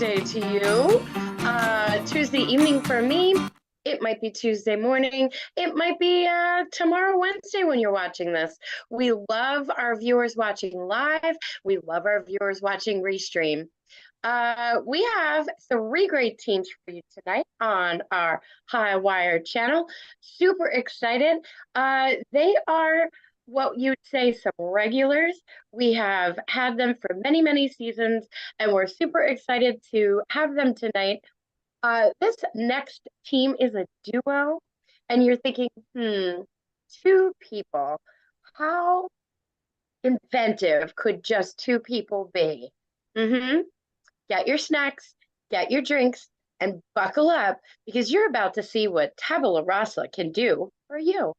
Tuesday to you. Tuesday evening for me. It might be Tuesday morning. It might be tomorrow, Wednesday, when you're watching this. We love our viewers watching live. We love our viewers watching restream. We have three great teams for you tonight on our Highwire channel. Super excited. They are what you'd say some regulars. We have had them for many, many seasons, and we're super excited to have them tonight. This next team is a duo, and you're thinking, two people. How inventive could just two people be? Get your snacks, get your drinks, and buckle up because you're about to see what TajBela Rasa can do for you.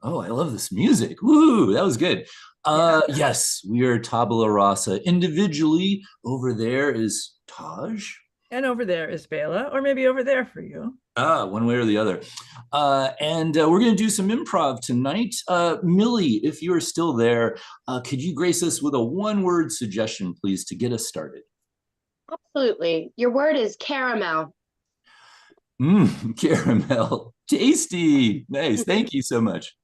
Oh, I love this music. Woo, that was good. Yes, we are TajBela Rasa. Individually, over there is Taj. And over there is Bela, or maybe over there for you. One way or the other. And we're going to do some improv tonight. Millie, if you're still there, could you grace us with a one-word suggestion, please, to get us started? Absolutely. Your word is caramel. Caramel. Tasty. Nice. Thank you so much.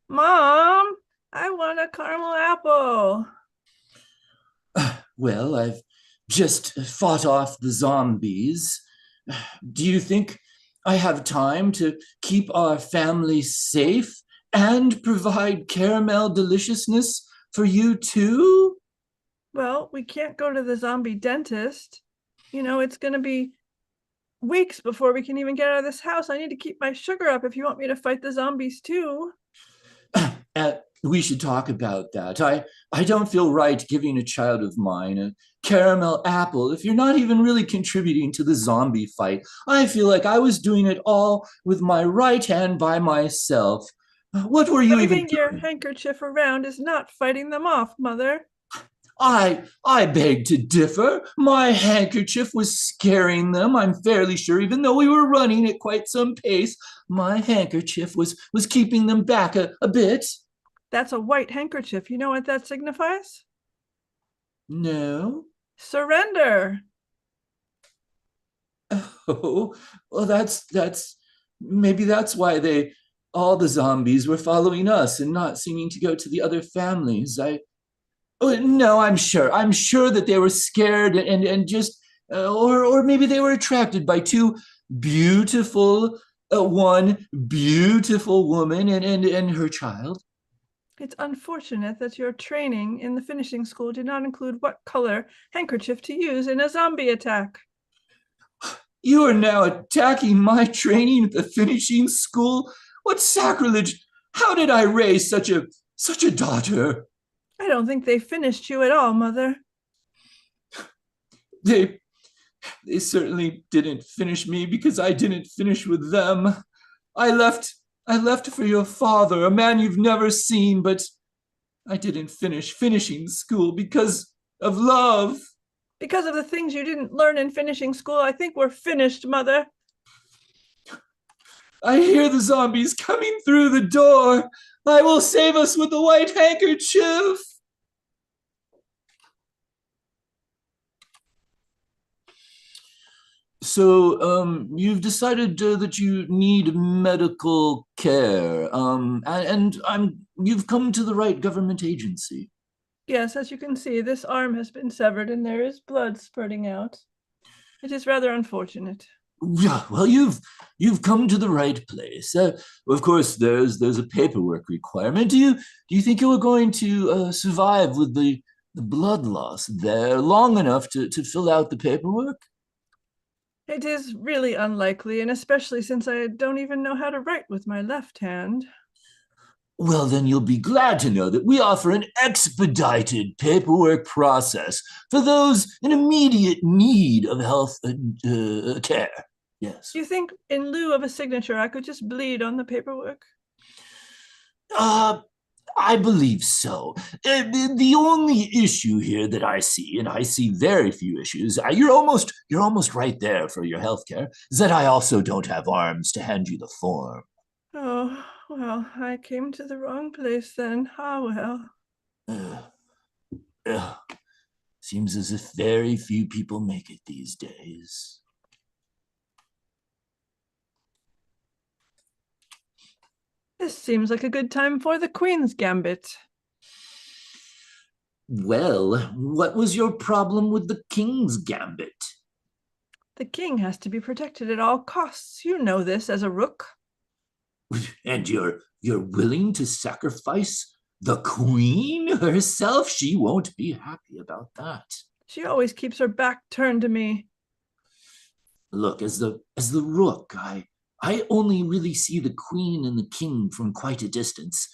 Mom, I want a caramel apple. Well, I've just fought off the zombies. Do you think I have time to keep our family safe and provide caramel deliciousness for you too? Well, we can't go to the zombie dentist. You know, it's going to be weeks before we can even get out of this house. I need to keep my sugar up if you want me to fight the zombies too. We should talk about that. I don't feel right giving a child of mine a caramel apple if you're not even really contributing to the zombie fight. I feel like I was doing it all with my right hand by myself. What were you even doing? Your handkerchief around is not fighting them off, Mother. I beg to differ. My handkerchief was scaring them, I'm fairly sure, even though we were running at quite some pace. My handkerchief was keeping them back a bit. That's a white handkerchief. You know what that signifies? No. Surrender. Oh, well, maybe that's why all the zombies were following us and not seeming to go to the other families. No, I'm sure that they were scared and just, or maybe they were attracted by one beautiful woman and her child. It's unfortunate that your training in the finishing school did not include what color handkerchief to use in a zombie attack. You are now attacking my training at the finishing school? What sacrilege! How did I raise such a daughter? I don't think they finished you at all, Mother. They certainly didn't finish me because I didn't finish with them. I left for your father, a man you've never seen, but I didn't finish finishing school because of love. Because of the things you didn't learn in finishing school, I think we're finished, Mother. I hear the zombies coming through the door. I will save us with the white handkerchief. So, you've decided that you need medical care, and you've come to the right government agency. Yes, as you can see, this arm has been severed and there is blood spurting out. It is rather unfortunate. Yeah, well, you've come to the right place. Of course, there's a paperwork requirement. Do you think you are going to survive with the blood loss there long enough to fill out the paperwork? It is really unlikely, and especially since I don't even know how to write with my left hand. Well, then you'll be glad to know that we offer an expedited paperwork process for those in immediate need of health care. Yes. Do you think in lieu of a signature, I could just bleed on the paperwork? Uh, I believe so. The only issue here that I see, and I see very few issues, you're almost right there for your healthcare, is that I also don't have arms to hand you the form. Oh, well, I came to the wrong place then. Ah, well. Ugh, ugh. Seems as if very few people make it these days. This seems like a good time for the Queen's Gambit. Well, what was your problem with the King's Gambit? The king has to be protected at all costs. You know this as a rook. And you're willing to sacrifice the Queen herself? She won't be happy about that. She always keeps her back turned to me. Look, as the rook, I only really see the Queen and the King from quite a distance.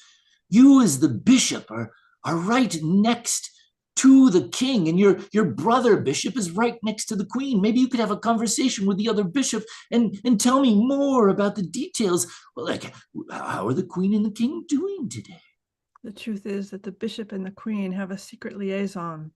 You as the bishop are right next to the King, and your brother bishop is right next to the Queen. Maybe you could have a conversation with the other bishop and tell me more about the details. Well, like, how are the Queen and the King doing today? The truth is that the bishop and the Queen have a secret liaison.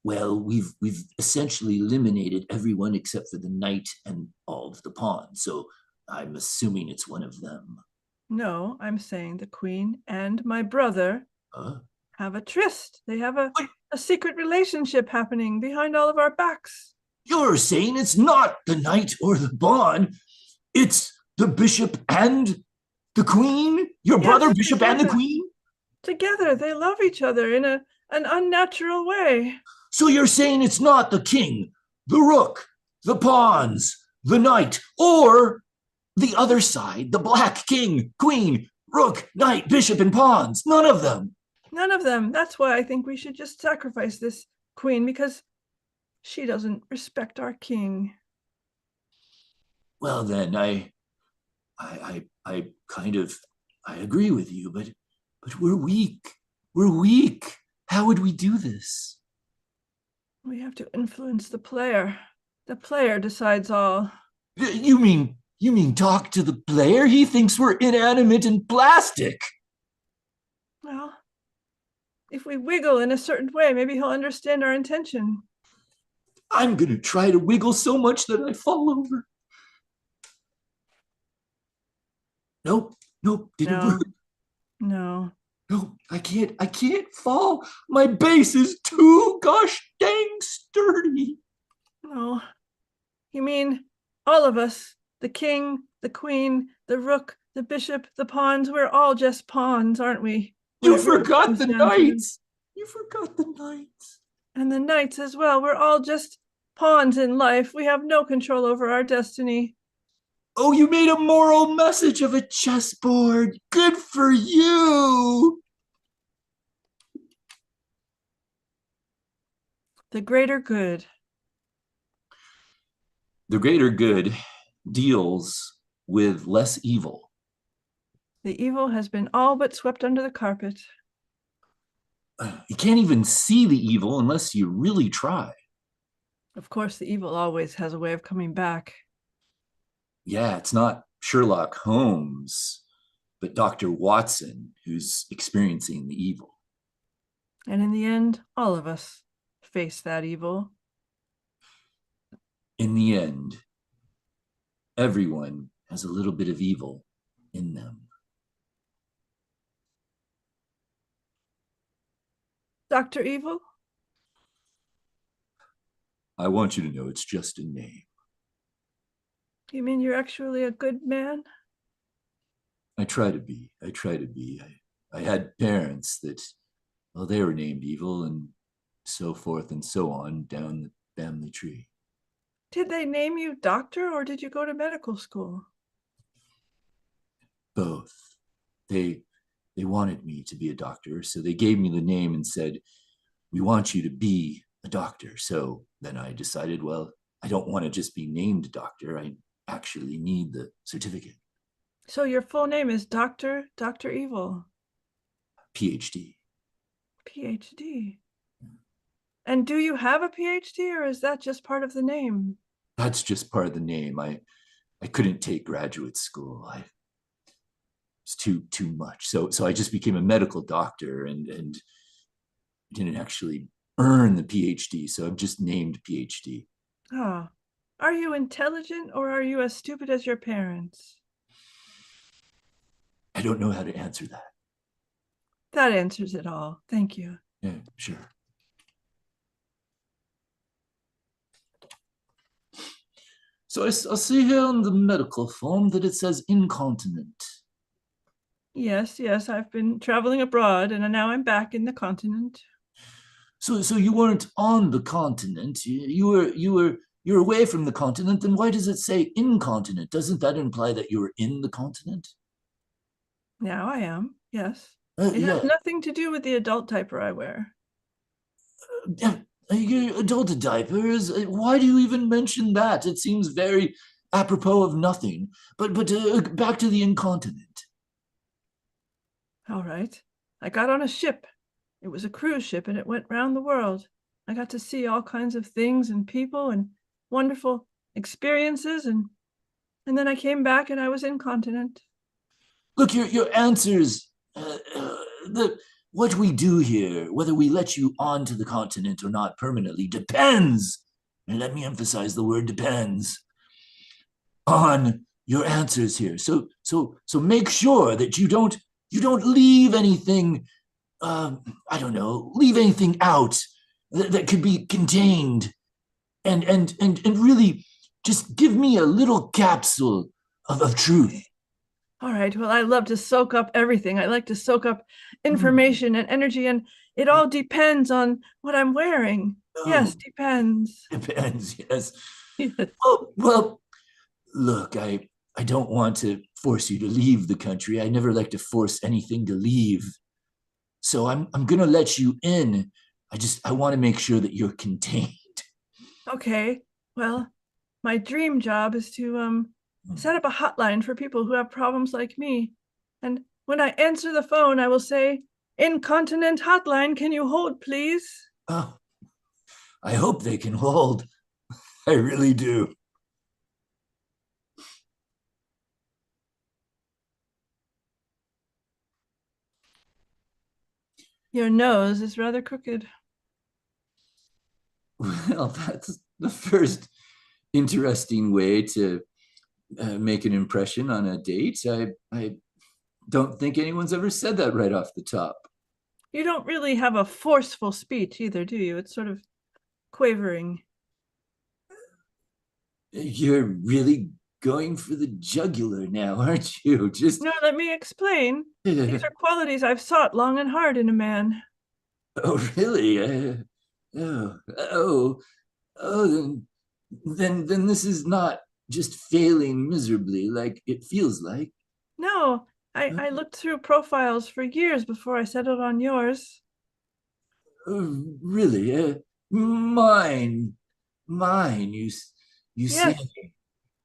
Well, we've essentially eliminated everyone except for the knight and all of the pawns, so I'm assuming it's one of them. No, I'm saying the Queen and my brother Huh? have a tryst. They have a secret relationship happening behind all of our backs. You're saying it's not the knight or the pawn, it's the bishop and the Queen? Your brother bishop and the Queen? Together, they love each other in an unnatural way. So you're saying it's not the king, the rook, the pawns, the knight, or the other side, the black king, queen, rook, knight, bishop, and pawns? None of them. None of them. That's why I think we should just sacrifice this queen, because she doesn't respect our king. Well, then I kind of I agree with you, but we're weak. We're weak. How would we do this? We have to influence the player. The player decides all. You mean talk to the player? He thinks we're inanimate and plastic. Well, if we wiggle in a certain way, maybe he'll understand our intention. I'm gonna try to wiggle so much that I fall over. Nope, didn't work. No. No, I can't fall. My base is too gosh dang sturdy. No. You mean all of us, the king, the queen, the rook, the bishop, the pawns, we're all just pawns, aren't we? You forgot the knights. You forgot the knights. And the knights as well. We're all just pawns in life. We have no control over our destiny. Oh, you made a moral message of a chessboard. Good for you. The greater good. The greater good deals with less evil. The evil has been all but swept under the carpet. You can't even see the evil unless you really try. Of course, the evil always has a way of coming back. Yeah, it's not Sherlock Holmes, but Dr. Watson who's experiencing the evil. And in the end, all of us face that evil. In the end, everyone has a little bit of evil in them. Dr. Evil? I want you to know it's just a name. You mean you're actually a good man? I try to be. I had parents that, well, they were named evil and so forth and so on down the family tree. Did they name you doctor or did you go to medical school? Both. They wanted me to be a doctor, so they gave me the name and said, "We want you to be a doctor." So then I decided, well, I don't want to just be named a doctor. I actually need the certificate. So your full name is Dr. Evil. PhD. PhD. And do you have a PhD or is that just part of the name? That's just part of the name. I couldn't take graduate school. It's too much. So I just became a medical doctor and didn't actually earn the PhD. So I'm just named PhD. Oh, are you intelligent or are you as stupid as your parents? I don't know how to answer that. That answers it all. Thank you. Yeah, sure. So I see here on the medical form that it says incontinent. Yes, yes, I've been traveling abroad and now I'm back in the continent. So you weren't on the continent. You're away from the continent. Then why does it say incontinent? Doesn't that imply that you were in the continent? Now I am, yes. It Yeah. has nothing to do with the adult diaper I wear. Your adult diapers. Why do you even mention that? It seems very apropos of nothing. But back to the incontinent. All right. I got on a ship. It was a cruise ship and it went round the world. I got to see all kinds of things and people and wonderful experiences and then I came back and I was incontinent. Look, your answers. The what we do here, whether we let you onto the continent or not permanently, depends. And let me emphasize the word depends on your answers here. So make sure that you don't leave anything. I don't know, leave anything out that could be contained, and really just give me a little capsule of truth. All right. Well, I love to soak up everything. I like to soak up information and energy, and it all depends on what I'm wearing. Yes, depends. Depends, yes. Yes. Well, look, I don't want to force you to leave the country. I never like to force anything to leave. So I'm gonna let you in. I want to make sure that you're contained. Okay. Well, my dream job is to set up a hotline for people who have problems like me. And when I answer the phone, I will say, "Incontinent hotline, can you hold, please?" Oh, I hope they can hold. I really do. Your nose is rather crooked. Well, that's the first interesting way to make an impression on a date. I don't think anyone's ever said that right off the top. You don't really have a forceful speech either, do you? It's sort of quavering. You're really going for the jugular now, aren't you? Just No, let me explain. These are qualities I've sought long and hard in a man. oh, really? Oh, oh, oh. Then this is not just failing miserably like it feels like. No, I looked through profiles for years before I settled on yours. Really? Mine, mine. You say. Yes,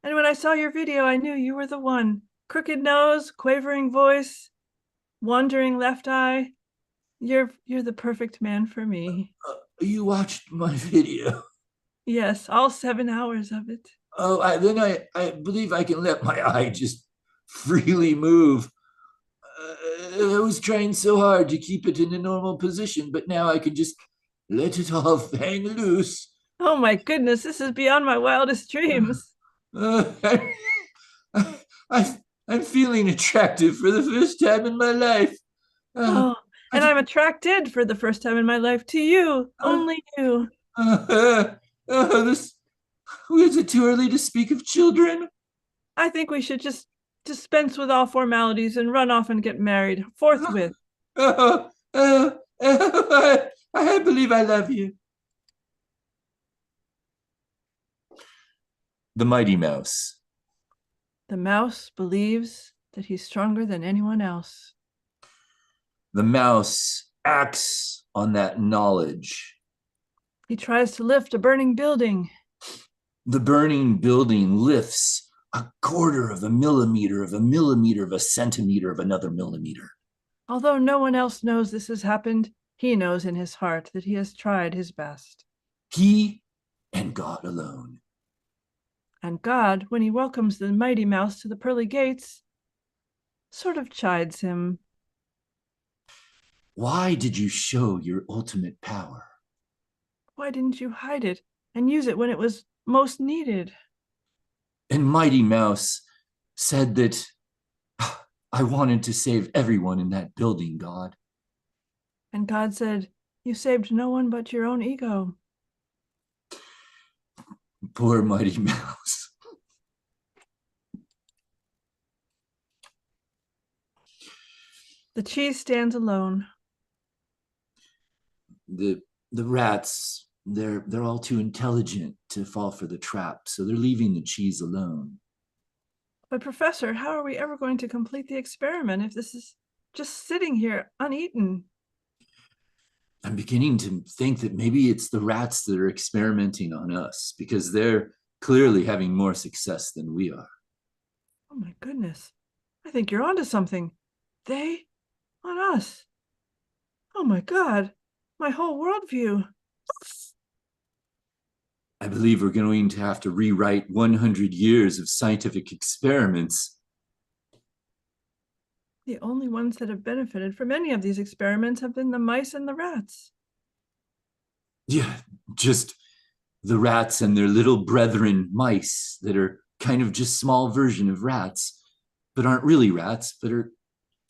and when I saw your video, I knew you were the one. Crooked nose, quavering voice, wandering left eye. You're the perfect man for me. You watched my video. Yes, all 7 hours of it. Oh, then I believe I can let my eye just freely move. I was trying so hard to keep it in a normal position, but now I can just let it all hang loose. Oh my goodness, this is beyond my wildest dreams. I, I, I'm feeling attractive for the first time in my life. Oh, and I'm attracted for the first time in my life to you, only you. This is it too early to speak of children? I think we should just dispense with all formalities and run off and get married forthwith. I believe I love you. The Mighty Mouse. The mouse believes that he's stronger than anyone else. The mouse acts on that knowledge. He tries to lift a burning building. The burning building lifts a quarter of a millimeter of a millimeter of a centimeter of another millimeter. Although no one else knows this has happened, he knows in his heart that he has tried his best. He and God alone. And God, when he welcomes the mighty mouse to the pearly gates, sort of chides him. Why did you show your ultimate power? Why didn't you hide it and use it when it was most needed? And Mighty Mouse said that I wanted to save everyone in that building, God. And God said, you saved no one but your own ego. Poor Mighty Mouse. The cheese stands alone. The rats, they're all too intelligent to fall for the trap, so they're leaving the cheese alone. But Professor, how are we ever going to complete the experiment if this is just sitting here uneaten? I'm beginning to think that maybe it's the rats that are experimenting on us because they're clearly having more success than we are. Oh my goodness. I think you're onto something. They on us. Oh my God. My whole worldview. I believe we're going to have to rewrite 100 years of scientific experiments. The only ones that have benefited from any of these experiments have been the mice and the rats. Yeah, just the rats and their little brethren mice that are kind of just small version of rats, but aren't really rats, but are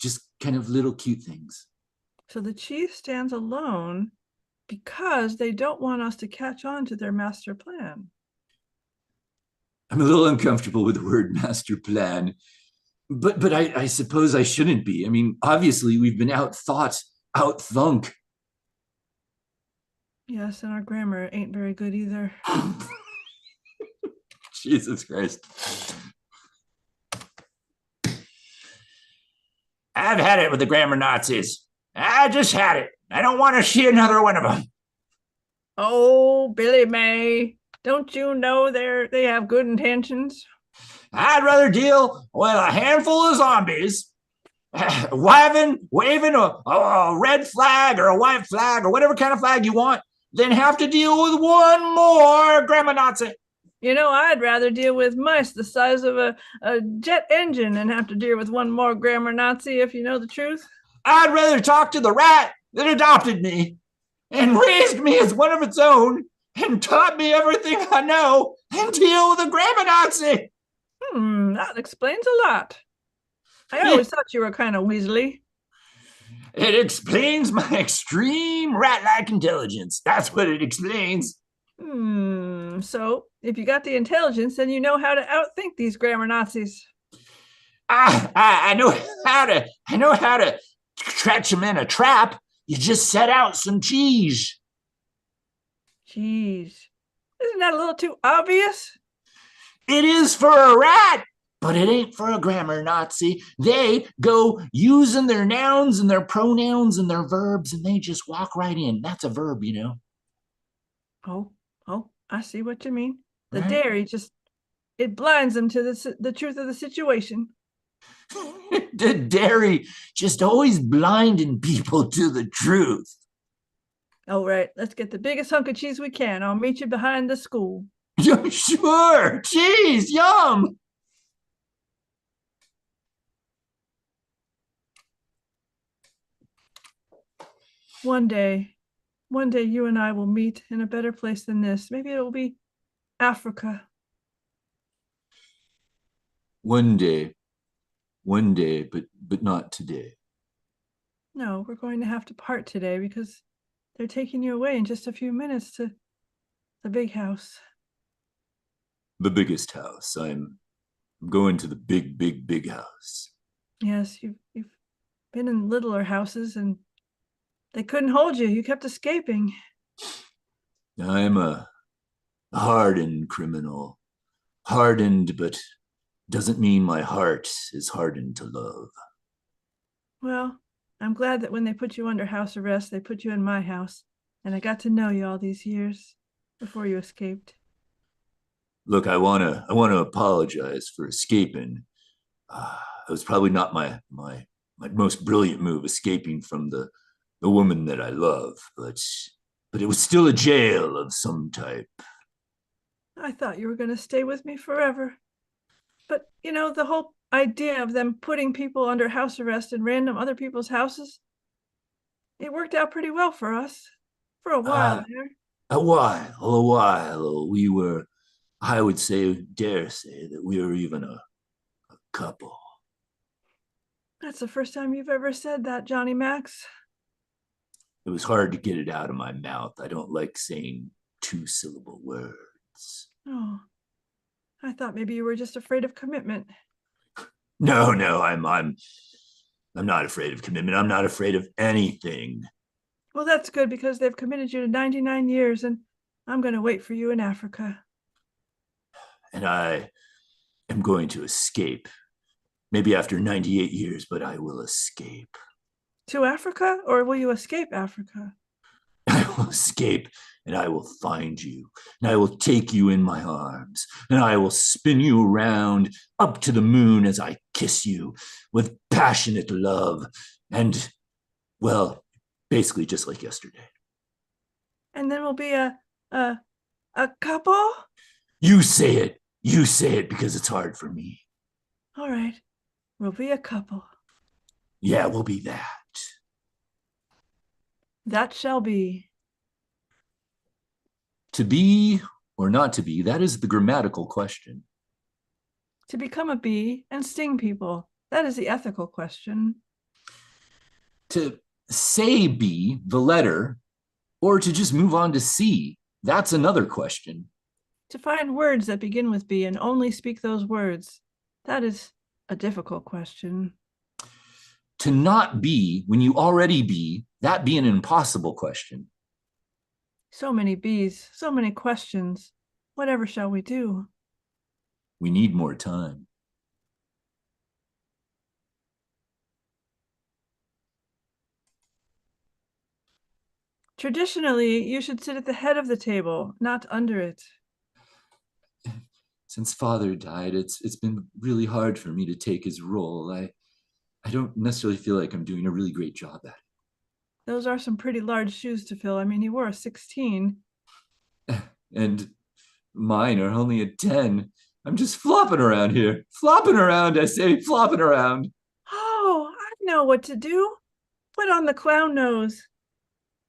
just kind of little cute things. So the cheese stands alone because they don't want us to catch on to their master plan. I'm a little uncomfortable with the word master plan, but I suppose I shouldn't be. I mean, obviously we've been outthought, outthunk. Yes, and our grammar ain't very good either. Jesus Christ. I've had it with the grammar Nazis. I just had it. I don't want to see another one of them. Oh, Billy May, don't you know they have good intentions? I'd rather deal with a handful of zombies waving a red flag or a white flag or whatever kind of flag you want than have to deal with one more grammar Nazi. You know, I'd rather deal with mice the size of a jet engine than have to deal with one more grammar Nazi, if you know the truth. I'd rather talk to the rat that adopted me and raised me as one of its own and taught me everything I know and deal with a grammar Nazi. That explains a lot. I always thought you were kind of weaselly. It explains my extreme rat-like intelligence. That's what it explains. So if you got the intelligence, then you know how to outthink these grammar Nazis. I know how to catch them in a trap. You just set out some cheese. Cheese. Isn't that a little too obvious? It is for a rat, but it ain't for a grammar Nazi. They go using their nouns and their pronouns and their verbs, and they just walk right in. That's a verb, you know. Oh, I see what you mean. The Right? dairy just, it blinds them to the truth of the situation. The dairy just always blinding people to the truth. All right, let's get the biggest hunk of cheese we can. I'll meet you behind the school. Sure, cheese, yum. One day you and I will meet in a better place than this. Maybe it will be Africa. One day, but not today. No, we're going to have to part today because they're taking you away in just a few minutes to the big house. The biggest house. I'm going to the big house. Yes, you've been in littler houses and they couldn't hold you. You kept escaping. I'm a hardened criminal. Hardened, but doesn't mean my heart is hardened to love. Well, I'm glad that when they put you under house arrest, they put you in my house, and I got to know you all these years before you escaped. Look, I wanna apologize for escaping. It was probably not my most brilliant move, escaping from the woman that I love, but it was still a jail of some type. I thought you were going to stay with me forever. But, you know, the whole idea of them putting people under house arrest in random other people's houses, it worked out pretty well for us for a while there. A while. We were, I would say, dare say that we were even a couple. That's the first time you've ever said that, Johnny Max. It was hard to get it out of my mouth. I don't like saying two-syllable words. Oh, I thought maybe you were just afraid of commitment. No, I'm not afraid of commitment. I'm not afraid of anything. Well, that's good because they've committed you to 99 years and I'm going to wait for you in Africa. And I am going to escape. Maybe after 98 years, but I will escape. To Africa, or will you escape Africa? I will escape and I will find you and I will take you in my arms and I will spin you around up to the moon as I kiss you with passionate love and, well, basically just like yesterday. And then we'll be a couple? You say it because it's hard for me. All right, we'll be a couple. Yeah, we'll be that. That shall be. To be or not to be, that is the grammatical question. To become a bee and sting people, that is the ethical question. To say be, the letter, or to just move on to C, that's another question. To find words that begin with B and only speak those words, that is a difficult question. To not be when you already be, that be an impossible question. So many bees, so many questions. Whatever shall we do? We need more time. Traditionally, you should sit at the head of the table, not under it. Since father died, it's been really hard for me to take his role. I don't necessarily feel like I'm doing a really great job at it. Those are some pretty large shoes to fill. I mean, you were a 16. And mine are only a 10. I'm just flopping around here. Flopping around, I say, flopping around. Oh, I know what to do. Put on the clown nose.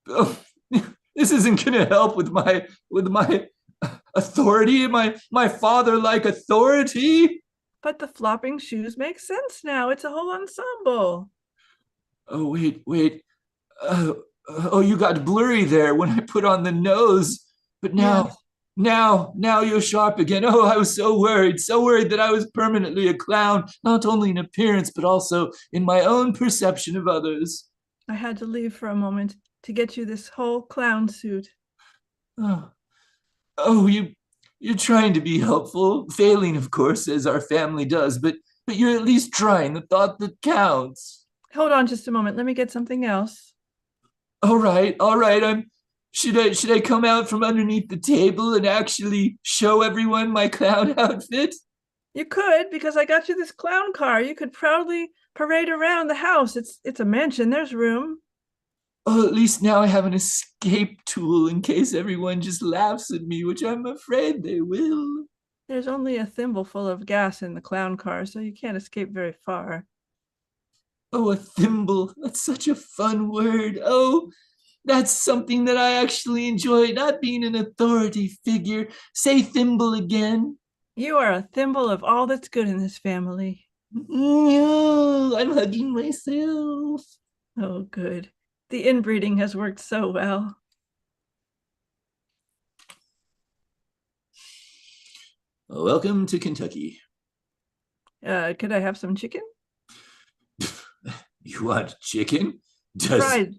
Oh, this isn't going to help with my authority, my father-like authority. But the flopping shoes make sense now. It's a whole ensemble. Oh, wait. Oh, you got blurry there when I put on the nose. But now you're sharp again. Oh, I was so worried that I was permanently a clown, not only in appearance, but also in my own perception of others. I had to leave for a moment to get you this whole clown suit. Oh, you're trying to be helpful, failing, of course, as our family does, but you're at least trying, the thought that counts. Hold on just a moment. Let me get something else. All right. Should I come out from underneath the table and actually show everyone my clown outfit? You could, because I got you this clown car. You could proudly parade around the house. It's a mansion. There's room. Oh, at least now I have an escape tool in case everyone just laughs at me, which I'm afraid they will. There's only a thimbleful of gas in the clown car, so you can't escape very far. Oh, a thimble. That's such a fun word. Oh, that's something that I actually enjoy, not being an authority figure. Say thimble again. You are a thimble of all that's good in this family. No, I'm hugging myself. Oh, good. The inbreeding has worked so well. Welcome to Kentucky. Could I have some chicken? You want chicken? Fried.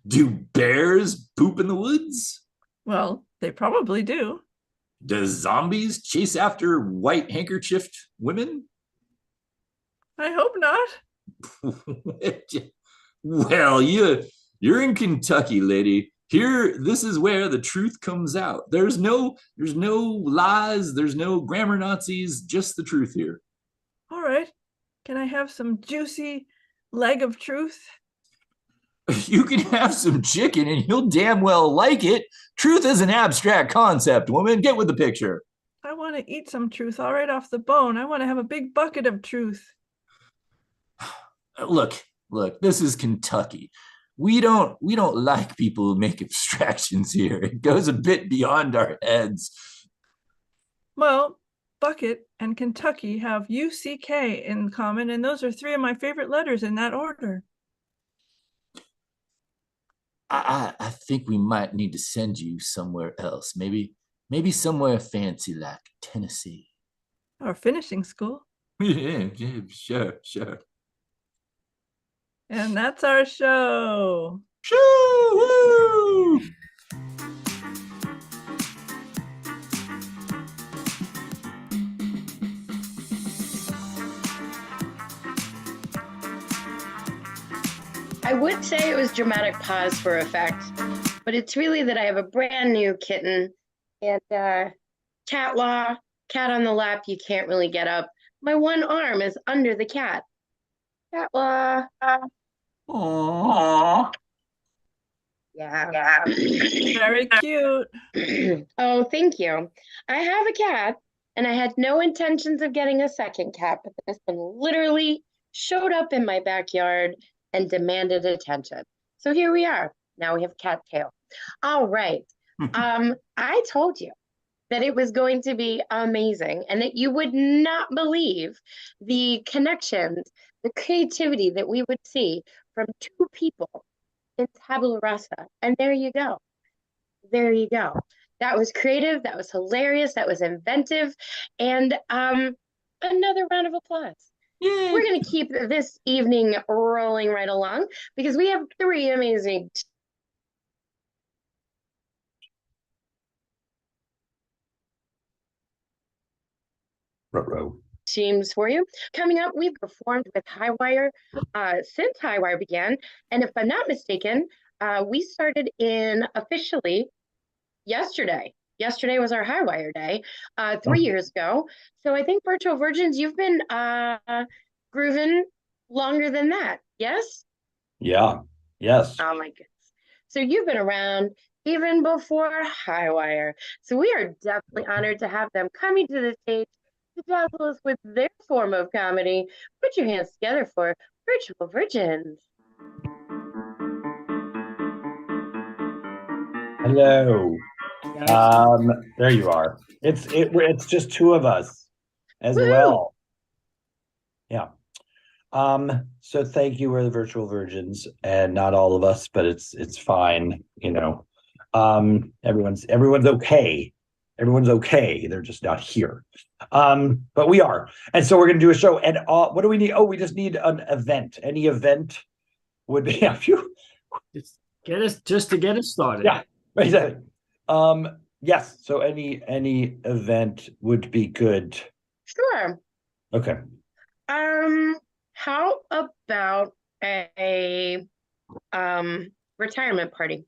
Do bears poop in the woods? Well, they probably do. Does zombies chase after white handkerchiefed women? I hope not. Well, you're in Kentucky, lady. Here, this is where the truth comes out. There's no lies, there's no grammar Nazis, just the truth here. All right. Can I have some juicy leg of truth? You can have some chicken and you'll damn well like it. Truth is an abstract concept, woman. Get with the picture. I want to eat some truth all right off the bone. I want to have a big bucket of truth. Look, this is Kentucky. We don't like people who make abstractions here. It goes a bit beyond our heads. Well, bucket and Kentucky have UCK in common, and those are three of my favorite letters in that order. I think we might need to send you somewhere else. Maybe somewhere fancy like Tennessee. Or finishing school. Yeah, sure. And that's our show. Shoo-woo! I would say it was dramatic pause for effect, but it's really that I have a brand new kitten and cat law, cat on the lap, you can't really get up. My one arm is under the cat. Cat law. Aww. Yeah. Very cute. Oh, thank you. I have a cat, and I had no intentions of getting a second cat, but this one literally showed up in my backyard and demanded attention. So here we are. Now we have cat tail. All right. I told you that it was going to be amazing and that you would not believe the connections, the creativity that we would see from two people in TajBela Rasa. And there you go. That was creative. That was hilarious. That was inventive. And another round of applause. Yay. We're going to keep this evening rolling right along because we have three amazing teams for you. Coming up, we've performed with Highwire since Highwire began. And if I'm not mistaken, we started in officially yesterday. Yesterday was our Highwire day, 3 years ago. So I think Virtual Virgins, you've been grooving longer than that. Yes? Yeah. Yes. Oh my goodness. So you've been around even before Highwire. So we are definitely honored to have them coming to the stage to dazzle us with their form of comedy. Put your hands together for Virtual Virgins. Hello. There you are. It's just two of us as Woo! well. Yeah. So thank you. We're the Virtual Virgins, and not all of us, but it's fine. You know, everyone's okay. Everyone's okay. They're just not here. But we are, and so we're gonna do a show. And what do we need? Oh, we just need an event. Any event would be a few. Just to get us started. Yeah. Exactly. Yes. So any event would be good. Sure. Okay. How about a retirement party?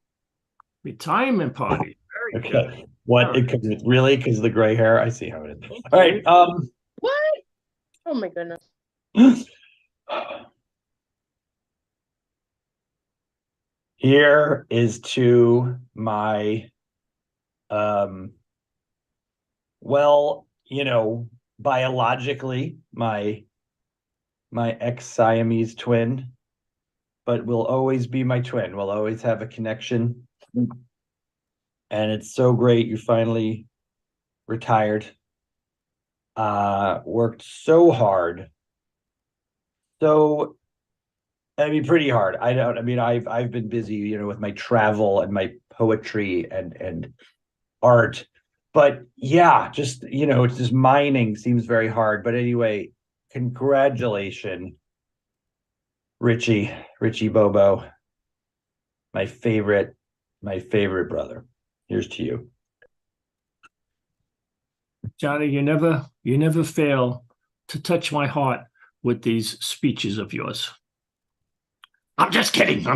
Retirement party. Very good. Okay. What? Because really? Because of the gray hair? I see how it is. All right. What? Oh my goodness. Here is to my well, you know, biologically my ex-Siamese twin, but will always be my twin. We'll always have a connection. And it's so great you finally retired. Worked so hard. So pretty hard. I've been busy, you know, with my travel and my poetry and art. But yeah, just, you know, it's just mining seems very hard. But anyway, congratulations, Richie Bobo, my favorite brother. Here's to you. Johnny, you never fail to touch my heart with these speeches of yours. I'm just kidding.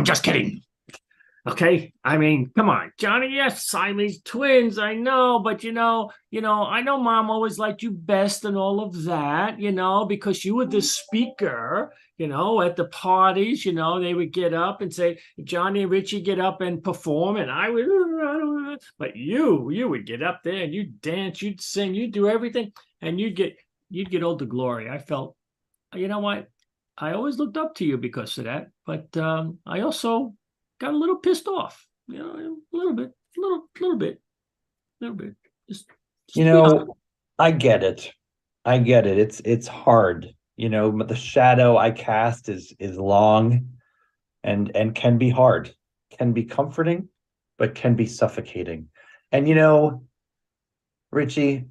Okay, I mean, come on, Johnny. Yes, Siamese twins. I know, but you know, I know Mom always liked you best and all of that, you know, because you were the speaker, at the parties, they would get up and say, Johnny and Richie get up and perform, and I would, but you would get up there and you'd dance, you'd sing, you'd do everything, and you'd get all the glory. I felt, you know what? I always looked up to you because of that, but I also got a little pissed off, a little bit. Just I get it. It's hard. But the shadow I cast is long and can be hard, can be comforting, but can be suffocating. And Richie,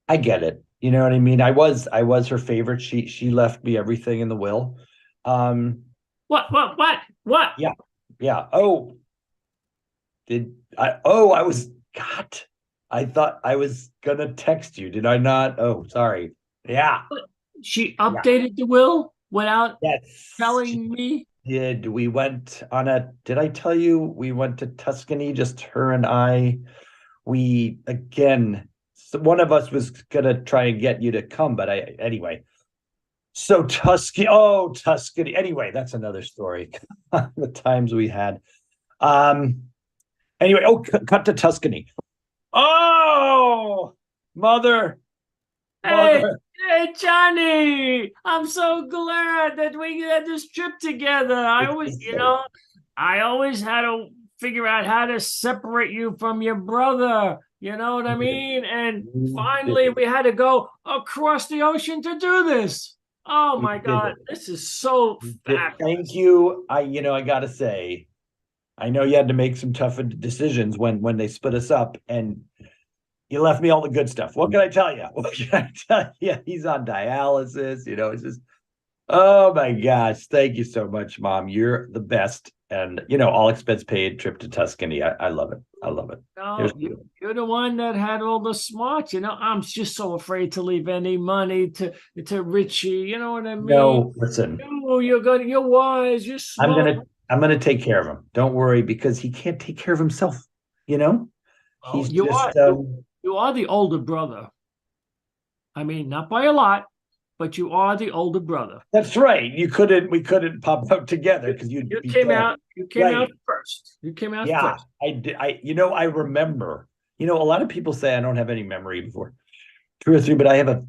I get it. You know what I mean? I was her favorite. She left me everything in the will. What? Yeah. Oh, I was, God, I thought I was gonna text you. Did I not? Oh, sorry. Yeah. She updated the will without Yes. telling me. We went on did I tell you we went to Tuscany, just her and I? So one of us was gonna try and get you to come, but anyway. So Tuscany. Anyway, that's another story. The times we had. Anyway, cut to Tuscany. Oh, mother. Hey, Johnny! I'm so glad that we had this trip together. I always had to figure out how to separate you from your brother. You know what I mean? And finally, we had to go across the ocean to do this. Oh my God, this is so fabulous. Thank you. I gotta say, I know you had to make some tough decisions when they split us up, and you left me all the good stuff. What can I tell you? He's on dialysis. It's just, oh my gosh. Thank you so much, Mom. You're the best. And, all expense paid trip to Tuscany. I love it. I love it. No, you're the one that had all the smarts. I'm just so afraid to leave any money to Richie. You know what I mean? No, listen. You're wise. You're smart. I'm gonna take care of him. Don't worry, because he can't take care of himself. He's you just are the older brother. I mean, not by a lot, but you are the older brother. That's right. We couldn't pop up together because you came out first. You came out first. I did. I remember. A lot of people say I don't have any memory before 2 or 3, but I have a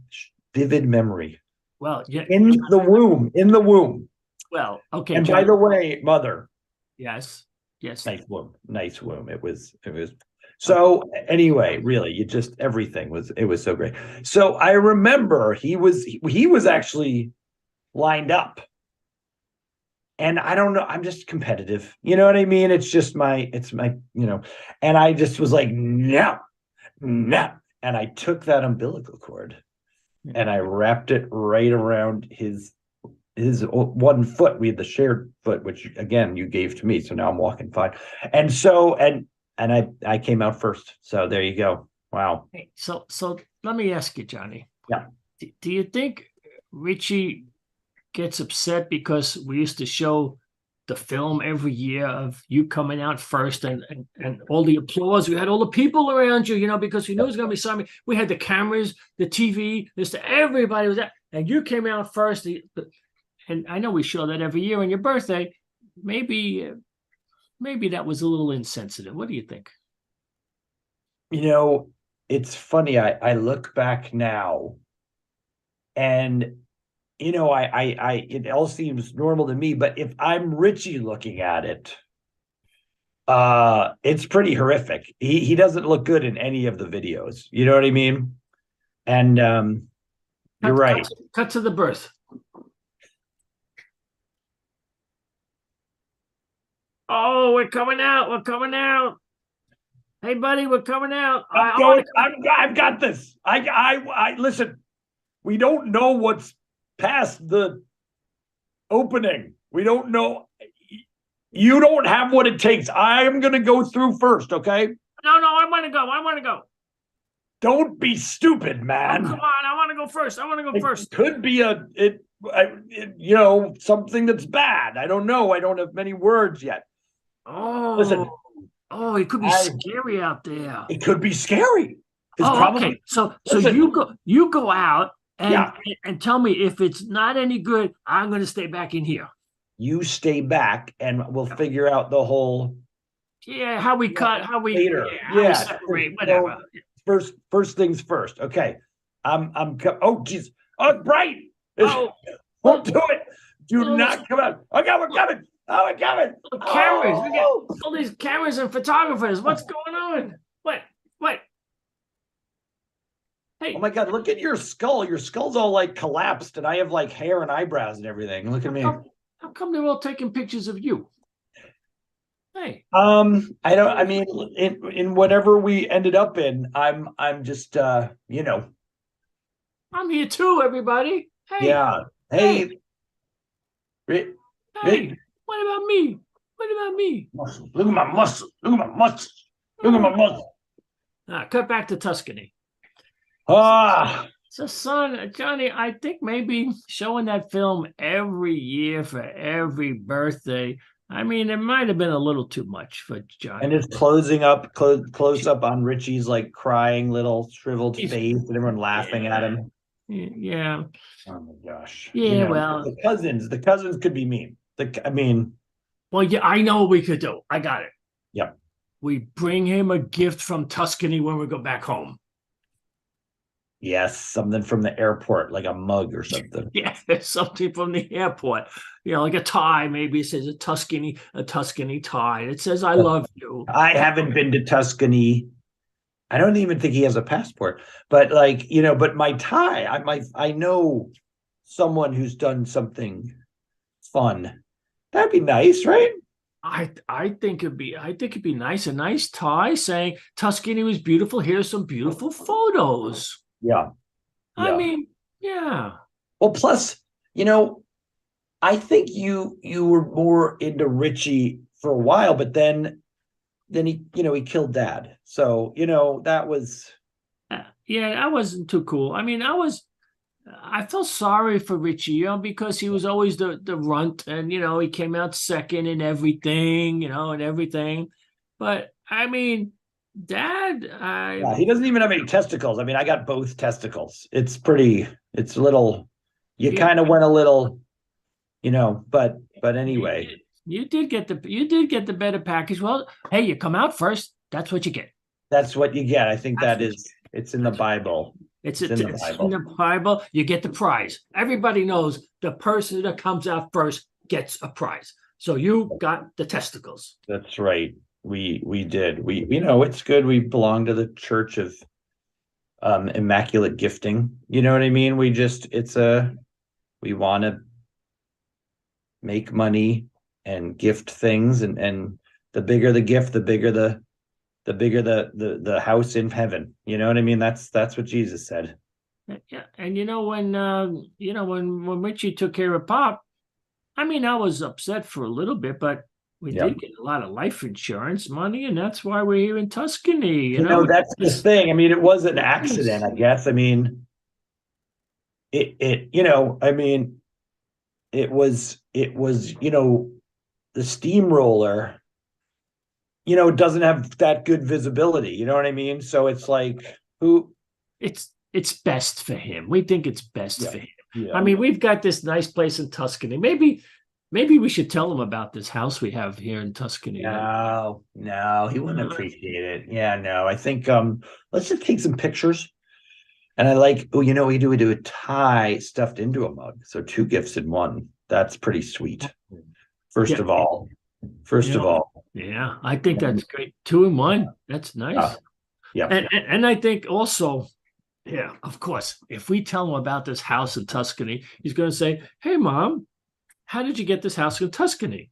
vivid memory. Well, yeah. In the womb. Well, okay. And by the way, mother. Yes. Nice womb. It was. So anyway, really, everything was so great. So I remember he was actually lined up, and I don't know, I'm just competitive. You know what I mean? It's my, and I just was like, no. And I took that umbilical cord and I wrapped it right around his one foot. We had the shared foot, which again, you gave to me. So now I'm walking fine. And so, and I came out first. So there you go. Wow. So let me ask you, Johnny. Yeah. Do you think Richie gets upset because we used to show the film every year of you coming out first and all the applause? We had all the people around you, because we knew it was going to be something. We had the cameras, the TV, everybody was there, and you came out first. And I know we show that every year on your birthday. Maybe that was a little insensitive. What do you think? It's funny. I look back now, and it all seems normal to me. But if I'm Richie looking at it, it's pretty horrific. He doesn't look good in any of the videos. You know what I mean? And you're right. Cut to the birth. Oh, we're coming out. Hey, buddy, we're coming out. I've got this. I listen. We don't know what's past the opening. We don't know. You don't have what it takes. I am going to go through first, okay? No, I want to go. Don't be stupid, man. Oh, come on, I want to go first. It could be something that's bad. I don't know. I don't have many words yet. Oh, listen. Oh, it could be scary out there. It could be scary. Okay. So listen. You go out And, Yeah. and tell me if it's not any good, I'm going to stay back in here. You stay back and we'll figure out the whole Yeah, how we cut, how we, later. how we Yeah. separate, So, whatever. first things first. Okay. Oh, geez. Oh, bright. Oh, Won't do it. Do Oh. not come out. Oh, God, we're coming. Oh, we're coming. cameras. We got Oh. all these cameras and photographers. What's going on? What? Hey, Oh my God, look at your skull. Your skull's all like collapsed, and I have like hair and eyebrows and everything. Look at me. how come they're all taking pictures of you? Hey, I mean, in whatever we ended up in, I'm just you know, I'm here too, everybody. Hey, yeah. Hey, Rick, hey, what about me? What about me? muscle. Look at my muscle. Look at my muscle. Look at my muscle. Cut back to Tuscany. Ah, So, son, Johnny, I think maybe showing that film every year for every birthday. I mean, it might have been a little too much for Johnny. and it's close up on Richie's like crying little shriveled face, and everyone laughing at him. Yeah. Oh my gosh. Yeah, well, the cousins could be mean. well, yeah, I know what we could do. I got it. Yep. We bring him a gift from Tuscany when we go back home. Yes, something from the airport, like a mug or something. Yeah, there's something from the airport. Like a tie. Maybe it says a Tuscany tie. It says "I love you." I haven't been to Tuscany. I don't even think he has a passport. But but my tie, I know someone who's done something fun. That'd be nice, right? I think it'd be nice. A nice tie saying Tuscany was beautiful. Here's some beautiful photos. Yeah. I mean, yeah. Well, plus, I think you were more into Richie for a while, but then he killed Dad. So, that was Yeah, that wasn't too cool. I mean, I felt sorry for Richie, because he was always the runt, and he came out second in everything, and everything. But I mean, Dad, he doesn't even have any testicles. I mean, I got both testicles. It's a little, you kind of went a little, but anyway. You did get the better package. Well, hey, you come out first. That's what you get. That's what you get. I think it's in the Bible. It's in the Bible. You get the prize. Everybody knows the person that comes out first gets a prize. So you got the testicles. That's right. We did. It's good. We belong to the Church of Immaculate Gifting. You know what I mean? We want to make money and gift things, and the bigger the gift, the bigger the house in heaven. You know what I mean? That's what Jesus said. Yeah, and when Richie took care of Pop, I mean, I was upset for a little bit, but we did get a lot of life insurance money, and that's why we're here in Tuscany. That's the thing. I mean, it was an accident, I guess. I mean, it was the steamroller, doesn't have that good visibility. You know what I mean? So it's like, it's best for him. We think it's best for him. Yeah. I mean, we've got this nice place in Tuscany. Maybe we should tell him about this house we have here in Tuscany. No, he wouldn't appreciate it. Yeah, no. I think let's just take some pictures. And I like, we do a tie stuffed into a mug. So 2 gifts in one. That's pretty sweet. First of all. Yeah, I think that's great. 2 in 1. That's nice. Yeah. And I think also, yeah, of course, if we tell him about this house in Tuscany, he's going to say, "Hey, Mom, how did you get this house in Tuscany?"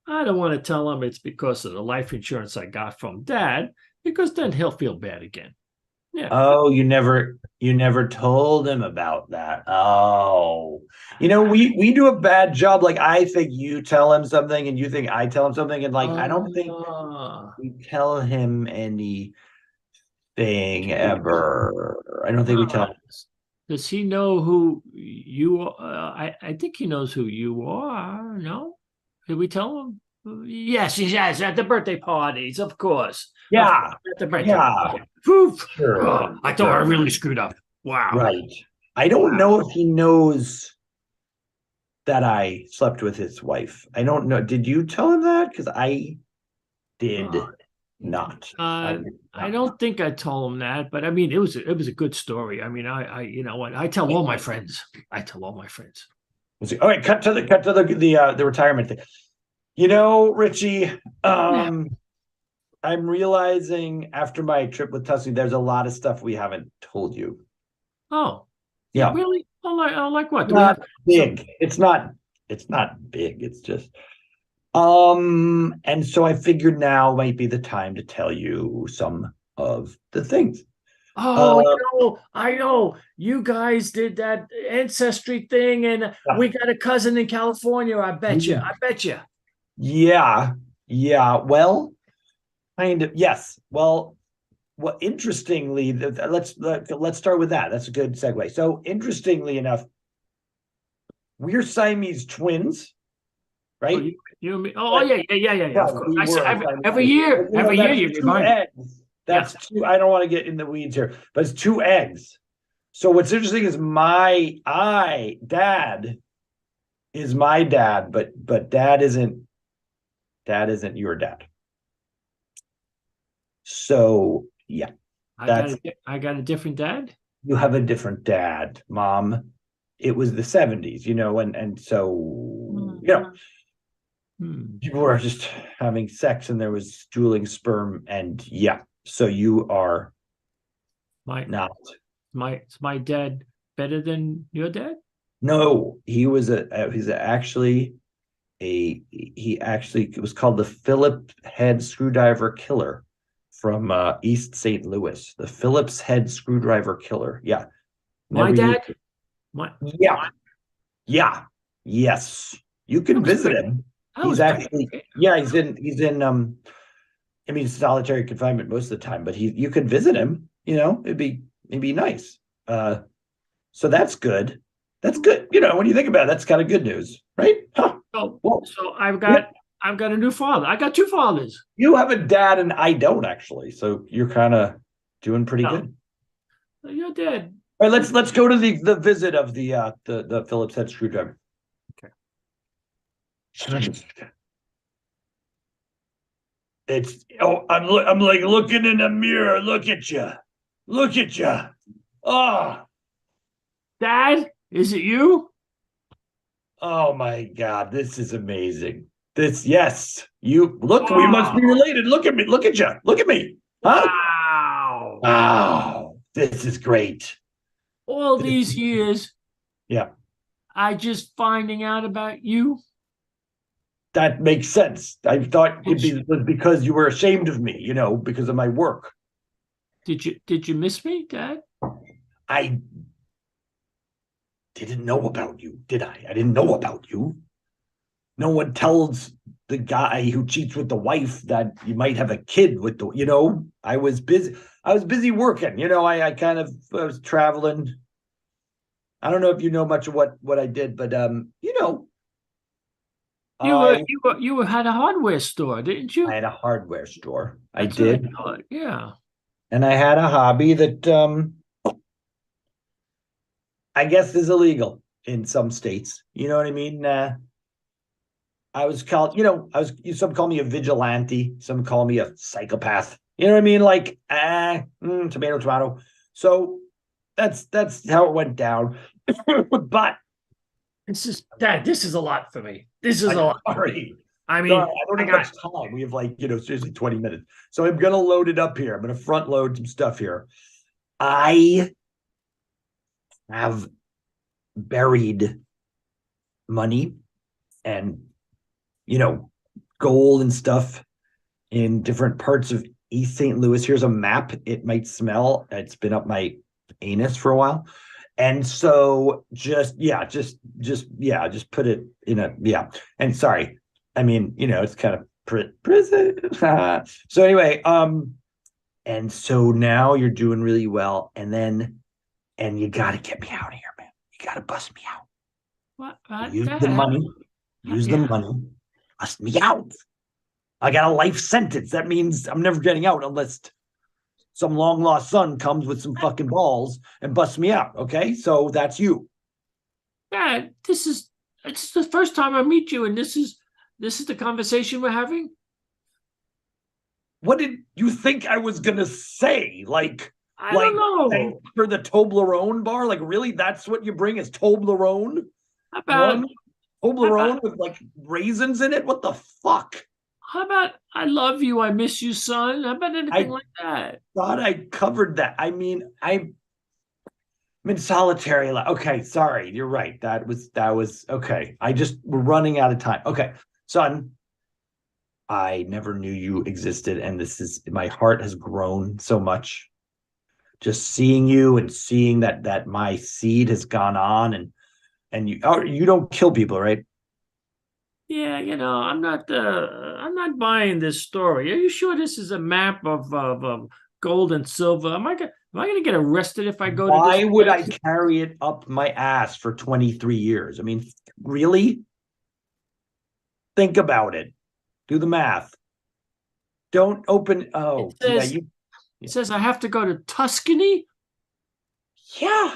I don't want to tell him it's because of the life insurance I got from Dad, because then he'll feel bad again. Yeah. Oh, you never told him about that. Oh, we do a bad job. Like, I think you tell him something and you think I tell him something. And I don't think we tell him anything ever. I don't think we tell him. Does he know who you are? I think he knows who you are. No? Did we tell him? Yes, at the birthday parties, of course. Yeah. At the birthday party. Sure. Oh, I thought I really screwed up. Wow. Right. I don't know if he knows that I slept with his wife. I don't know. Did you tell him that? Because I did not. I not. don't think I told him that, but I mean, it was a good story. I mean, I you know what? I tell all my friends. I tell all my friends. All right, cut to the retirement thing. You know, Richie, I'm realizing after my trip with Tussie, there's a lot of stuff we haven't told you. Oh, Yeah. really? Oh, like what? Not big. It's not big. It's just and so I figured now might be the time to tell you some of the things. Oh, I know. You guys did that ancestry thing, and we got a cousin in California. I bet you. I bet you. Yeah. Well, kind of. Yes. Well, interestingly, let's start with that. That's a good segue. So, interestingly enough, we're Siamese twins, right? Oh, you and me. Oh, yeah. Of course. We every year, you remind me. That's two. I don't want to get in the weeds here, but it's two eggs. So what's interesting is dad is my dad, but dad isn't your dad. So yeah, I got a different dad. You have a different dad, Mom. It was the 70s, and so people were just having sex and there was drooling sperm, and yeah. So you are not. My dad better than your dad? No, he was actually it was called the Phillips Head Screwdriver Killer from East St. Louis. The Phillips Head Screwdriver Killer. Yeah. My dad? Yes. You can visit him. He's actually he's in solitary confinement most of the time, but you could visit him, it'd be nice. So that's good. That's good. When you think about it, that's kind of good news, right? Huh. So I've got a new father. I got two fathers. You have a dad and I don't, actually. So you're kind of doing pretty good. Your dad. All right, let's go to the visit of the Phillips Head Screwdriver. Okay. I'm like looking in the mirror. Look at you. Oh, Dad, is it you? Oh my God, this is amazing. Yes, you look. We must be related. Look at me. Look at you. Look at me. Huh? Wow. This is great. All these years. Yeah. I just finding out about you. That makes sense. I thought it was because you were ashamed of me, because of my work. Did you miss me, Dad? I didn't know about you, did I? I didn't know about you. No one tells the guy who cheats with the wife that you might have a kid with I was busy working. I kind of was traveling. I don't know if you know much of what I did, but You had a hardware store, didn't you? I had a hardware store. That's I did. Yeah. And I had a hobby that I guess is illegal in some states. You know what I mean? I was called, some call me a vigilante, some call me a psychopath. You know what I mean? Like, tomato. So that's how it went down. But this is a lot for me. This is a lot. Sorry. I mean, I don't have much time. We have seriously 20 minutes. So I'm going to load it up here. I'm going to front load some stuff here. I have buried money and, gold and stuff in different parts of East St. Louis. Here's a map. It might smell. It's been up my anus for a while. And so just put it in and sorry, I mean, it's kind of prison. So anyway, and so now you're doing really well, and you got to get me out of here, man. You got to bust me out. What? Use the money, bust me out. I got a life sentence. That means I'm never getting out unless some long lost son comes with some fucking balls and busts me out. Okay, so that's you. Dad, it's the first time I meet you, and this is the conversation we're having. What did you think I was gonna say? Like, I don't know. thanks for the Toblerone bar? Like, really? That's what you bring is Toblerone? How about One Toblerone with like raisins in it? What the fuck? I love you, I miss you, son? How about anything like that? Thought I covered that. I mean, I'm in solitary. Okay, sorry, you're right. That was okay. We're running out of time. Okay, son, I never knew you existed, and my heart has grown so much. Just seeing you and seeing that my seed has gone on, and you don't kill people, right? Yeah, I'm not buying this story. Are you sure this is a map of gold and silver? Am I gonna get arrested if I go to this Why would I place? carry it up my ass for 23 years? I mean, really? Think about it. Do the math. Don't open. Oh, It says I have to go to Tuscany. yeah.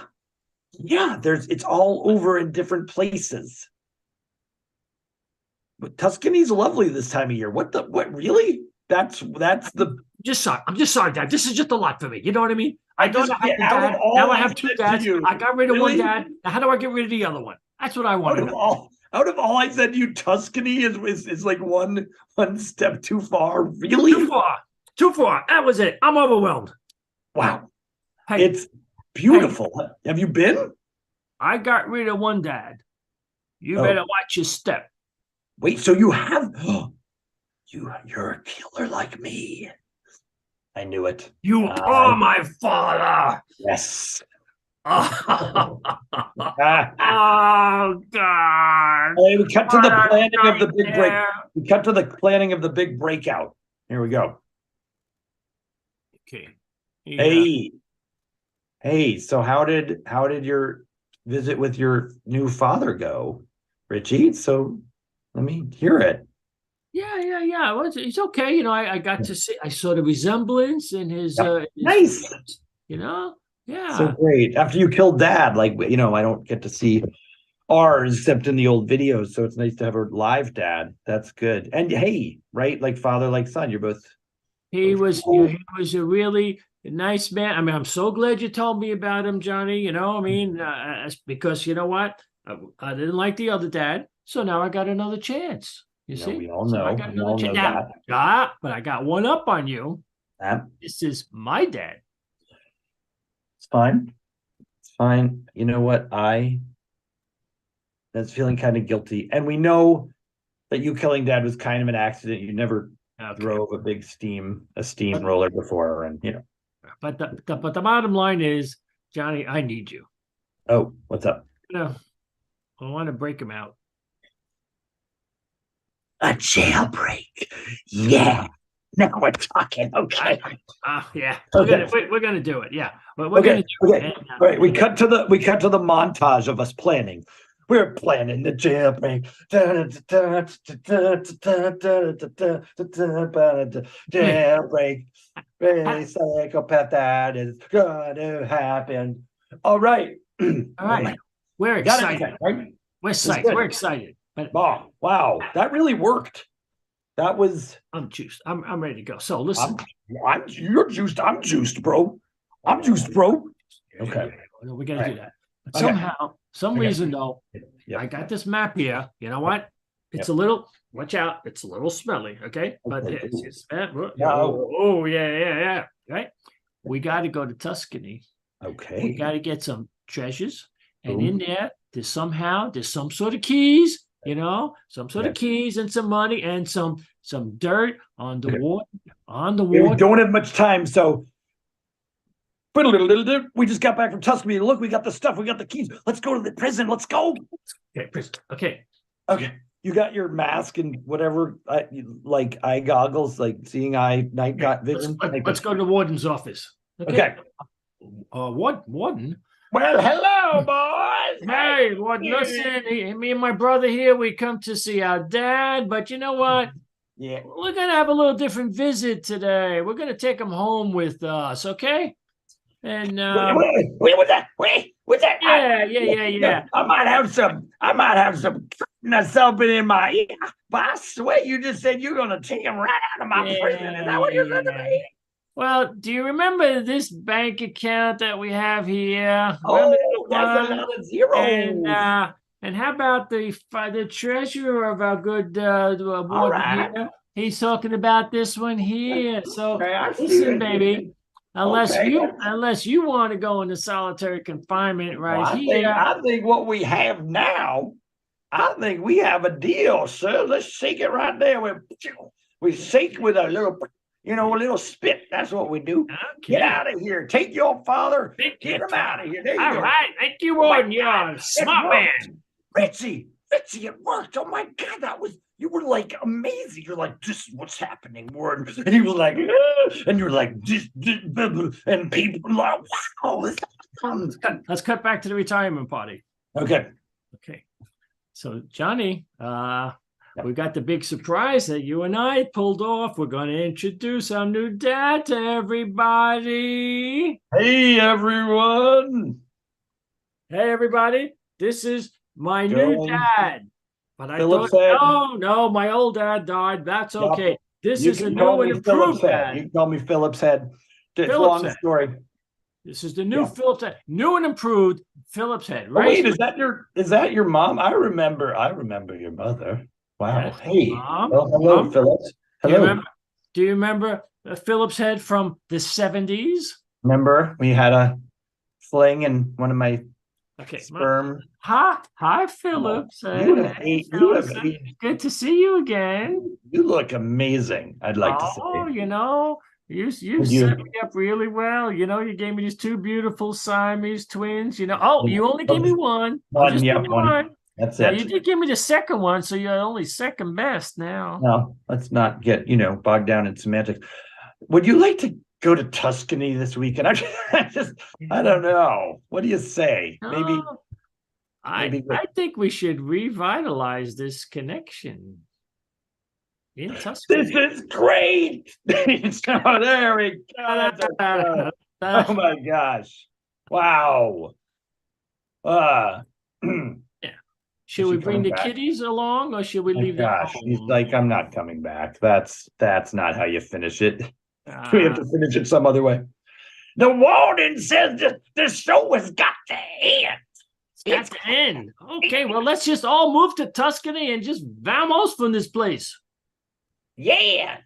It's all over in different places. But Tuscany's lovely this time of year. What really? That's the I'm just sorry, Dad. This is just a lot for me. You know what I mean? I just- have yeah, out of all now I I have two said to dads. you, I got rid of one really? dad. Now how do I get rid of the other one? That's what I want to know. out of all I said to you, Tuscany is like one step too far. Really? Too far. That was it. I'm overwhelmed. Wow. Hey, It's beautiful. Have you been? I got rid of one dad. You Oh. better watch your step. Wait, so you have you're a killer like me. I knew it. You are my father. Yes. Oh, Ah. God. Hey, we cut to the What a planning of the big break. nightmare. We cut to the planning of the big breakout. Here we go. Okay. Yeah. Hey. So how did your visit with your new father go, Richie? So let me hear it. Yeah. Well, it's okay. I got to see. I saw the resemblance in his. Yep. His Nice. face, Yeah. So great. After you killed Dad, I don't get to see ours except in the old videos. So it's nice to have a live dad. That's good. And hey, right, like father, like son. You're both. He was a really nice man. I mean, I'm so glad you told me about him, Johnny. Because you know what? I didn't like the other dad, so now I got another chance. You see? We all So know. I got We all another know chance. that. But I got one up on you. This is my dad. It's fine. It's fine. You know what? That's feeling kind of guilty. And we know that you killing Dad was kind of an accident. You never drove a big steamroller before, and But the bottom line is, Johnny, I need you. Oh, what's up? I want to break him out. A jailbreak. Yeah. Now we're talking. Okay. Yeah. Okay. We're gonna do it. Yeah. But we're gonna do it. All right. We cut to the montage of us planning. We're planning the jailbreak. Jailbreak. Really psychopath that is gonna happen. All right. All right. We're excited. Right? We're excited. We're excited. But wow, that really worked. That was. I'm juiced. I'm ready to go. So listen. You're juiced. I'm juiced, bro. I'm juiced, bro. Okay. We gotta do that. But somehow, some reason though, I got this map here. You know what? It's a little. Watch out! It's a little smelly. Okay, but it's yeah. Right. We got to go to Tuscany. Okay. We got to get some treasures, and in there's some sort of keys. Some sort of keys and some money and some dirt on the water. We don't have much time, so we just got back from Tuscany. Look, we got the stuff. We got the keys. Let's go to the prison. Let's go. Okay, prison. Okay. You got your mask and whatever, like eye goggles, like seeing eye, night vision. Let's go to the warden's office. Okay. Warden? Well, hello, boys. Hey, warden, listen, me and my brother here, we come to see our dad, but you know what? Yeah. we're gonna have a little different visit today. We're gonna take him home with us, okay? And Wait, what's that? Wait, what's that? yeah. I might have some something in my ear, but I swear you just said you're gonna take him right out of my prison. Is that what you said to me? Well, do you remember this bank account that we have here? Oh, Remember that's a one? lot of zeros. And how about the treasurer of our good All warden right. here? He's talking about this one here. So Okay, I see listen, it. baby, Okay. unless you want to go into solitary confinement right Well, here. I think what we have now, I think we have a deal, sir. Let's shake it right there. We shake with a little, a little spit. That's what we do. Okay. Get out of here. Take your father. Thank Get you. him out of here. There you All go. right, thank you, Oh my warden. You're God, a smart worked. man. Richie, it worked. Oh my God, you were like amazing. You're like, this is what's happening, warden. And he was like, and you're like, this, and people were like, wow. Let's cut back to the retirement party. Okay. Okay. So Johnny, we got the big surprise that you and I pulled off. We're going to introduce our new dad to everybody. Hey, everyone. Hey, everybody. This is my new dad. But I thought, no, my old dad died. That's okay. This is a new and improved dad. You can call me Phillips Head. It's a Phillips long Head. story. This is the new Phillips Head, new and improved Phillips Head, right? Oh, wait, is that your mom? I remember your mother. Wow. Yes, hey. Mom. Oh, hello, Mom. Phillips. Hello. Do you remember Phillips Head from the 70s? Remember we had a fling in one of my Okay. sperm. Hi, Phillips. You have aged. Good to see you again. You look amazing. I'd like to say. Oh, you set me up really well. You gave me these two beautiful Siamese twins. You only gave me one. One. That's now, it. you did give me the second one, so you're only second best now. No, let's not get bogged down in semantics. Would you like to go to Tuscany this weekend? I don't know. What do you say? Maybe. I think we should revitalize this connection in Tuscany. This is great. So there we go. Oh my gosh. Wow. Should we bring the kiddies along, or should we leave them home? He's like, I'm not coming back. That's not how you finish it. We have to finish it some other way. The warden says the show has got to end. It's got to end. Okay, well, let's just all move to Tuscany and just vamos from this place. Yeah.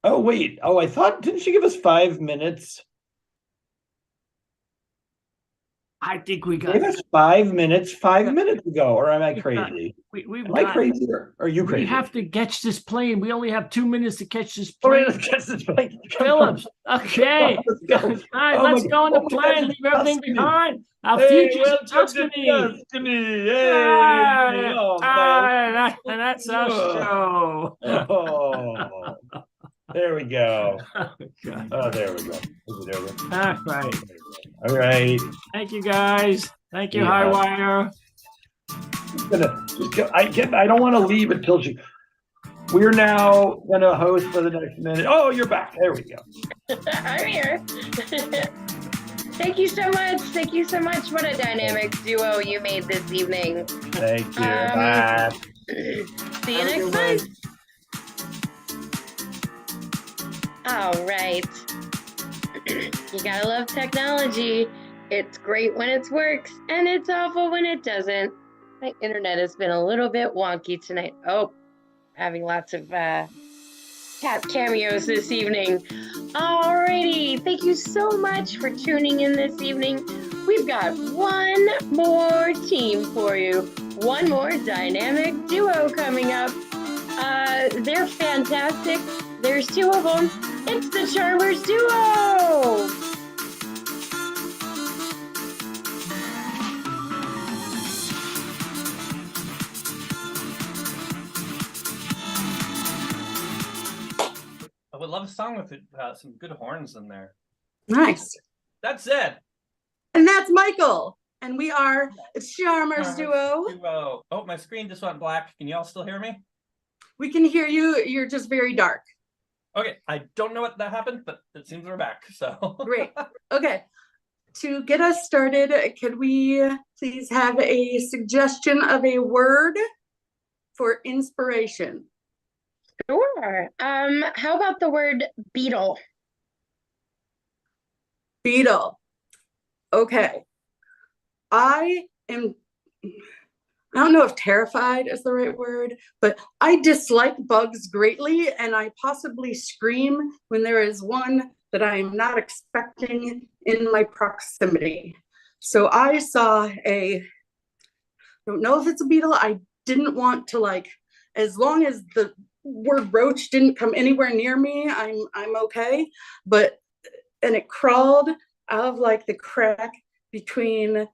Oh, wait. Oh, I thought, didn't she give us 5 minutes? I think we got. Gave us 5 minutes 5 minutes ago, or am I crazy? Am I crazy, or are you crazy? We have to catch this plane. We only have 2 minutes to catch this plane. Phillips, okay. All right, let's go on the plane. Leave everything behind. Our future's in Tuscany. And that's our show. Oh, there we go. Oh, there we go. Is it over? All right. Thank you, guys. Thank you, Highwire. I don't want to leave until we're now gonna host for the next minute. Oh, you're back. There we go. I'm here. Thank you so much. Thank you so much. What a dynamic duo you made this evening. Thank you. Bye. See you next time. All right. You gotta love technology. It's great when it works, and it's awful when it doesn't. My internet has been a little bit wonky tonight. Oh, having lots of cat cameos this evening. Alrighty, thank you so much for tuning in this evening. We've got one more team for you. One more dynamic duo coming up. They're fantastic. There's 2 of them. It's the Charmers Duo! I would love a song with some good horns in there. Nice. That's it. And that's Michael. And we are Charmers Duo. Oh, my screen just went black. Can y'all still hear me? We can hear you. You're just very dark. Okay, I don't know what that happened, but it seems we're back. So Great. Okay. To get us started, could we please have a suggestion of a word for inspiration? Sure. How about the word beetle? Beetle. Okay. I don't know if terrified is the right word, but I dislike bugs greatly, and I possibly scream when there is one that I am not expecting in my proximity. So I saw don't know if it's a beetle. I didn't want to, like, as long as the word roach didn't come anywhere near me, I'm okay. And it crawled out of like the crack between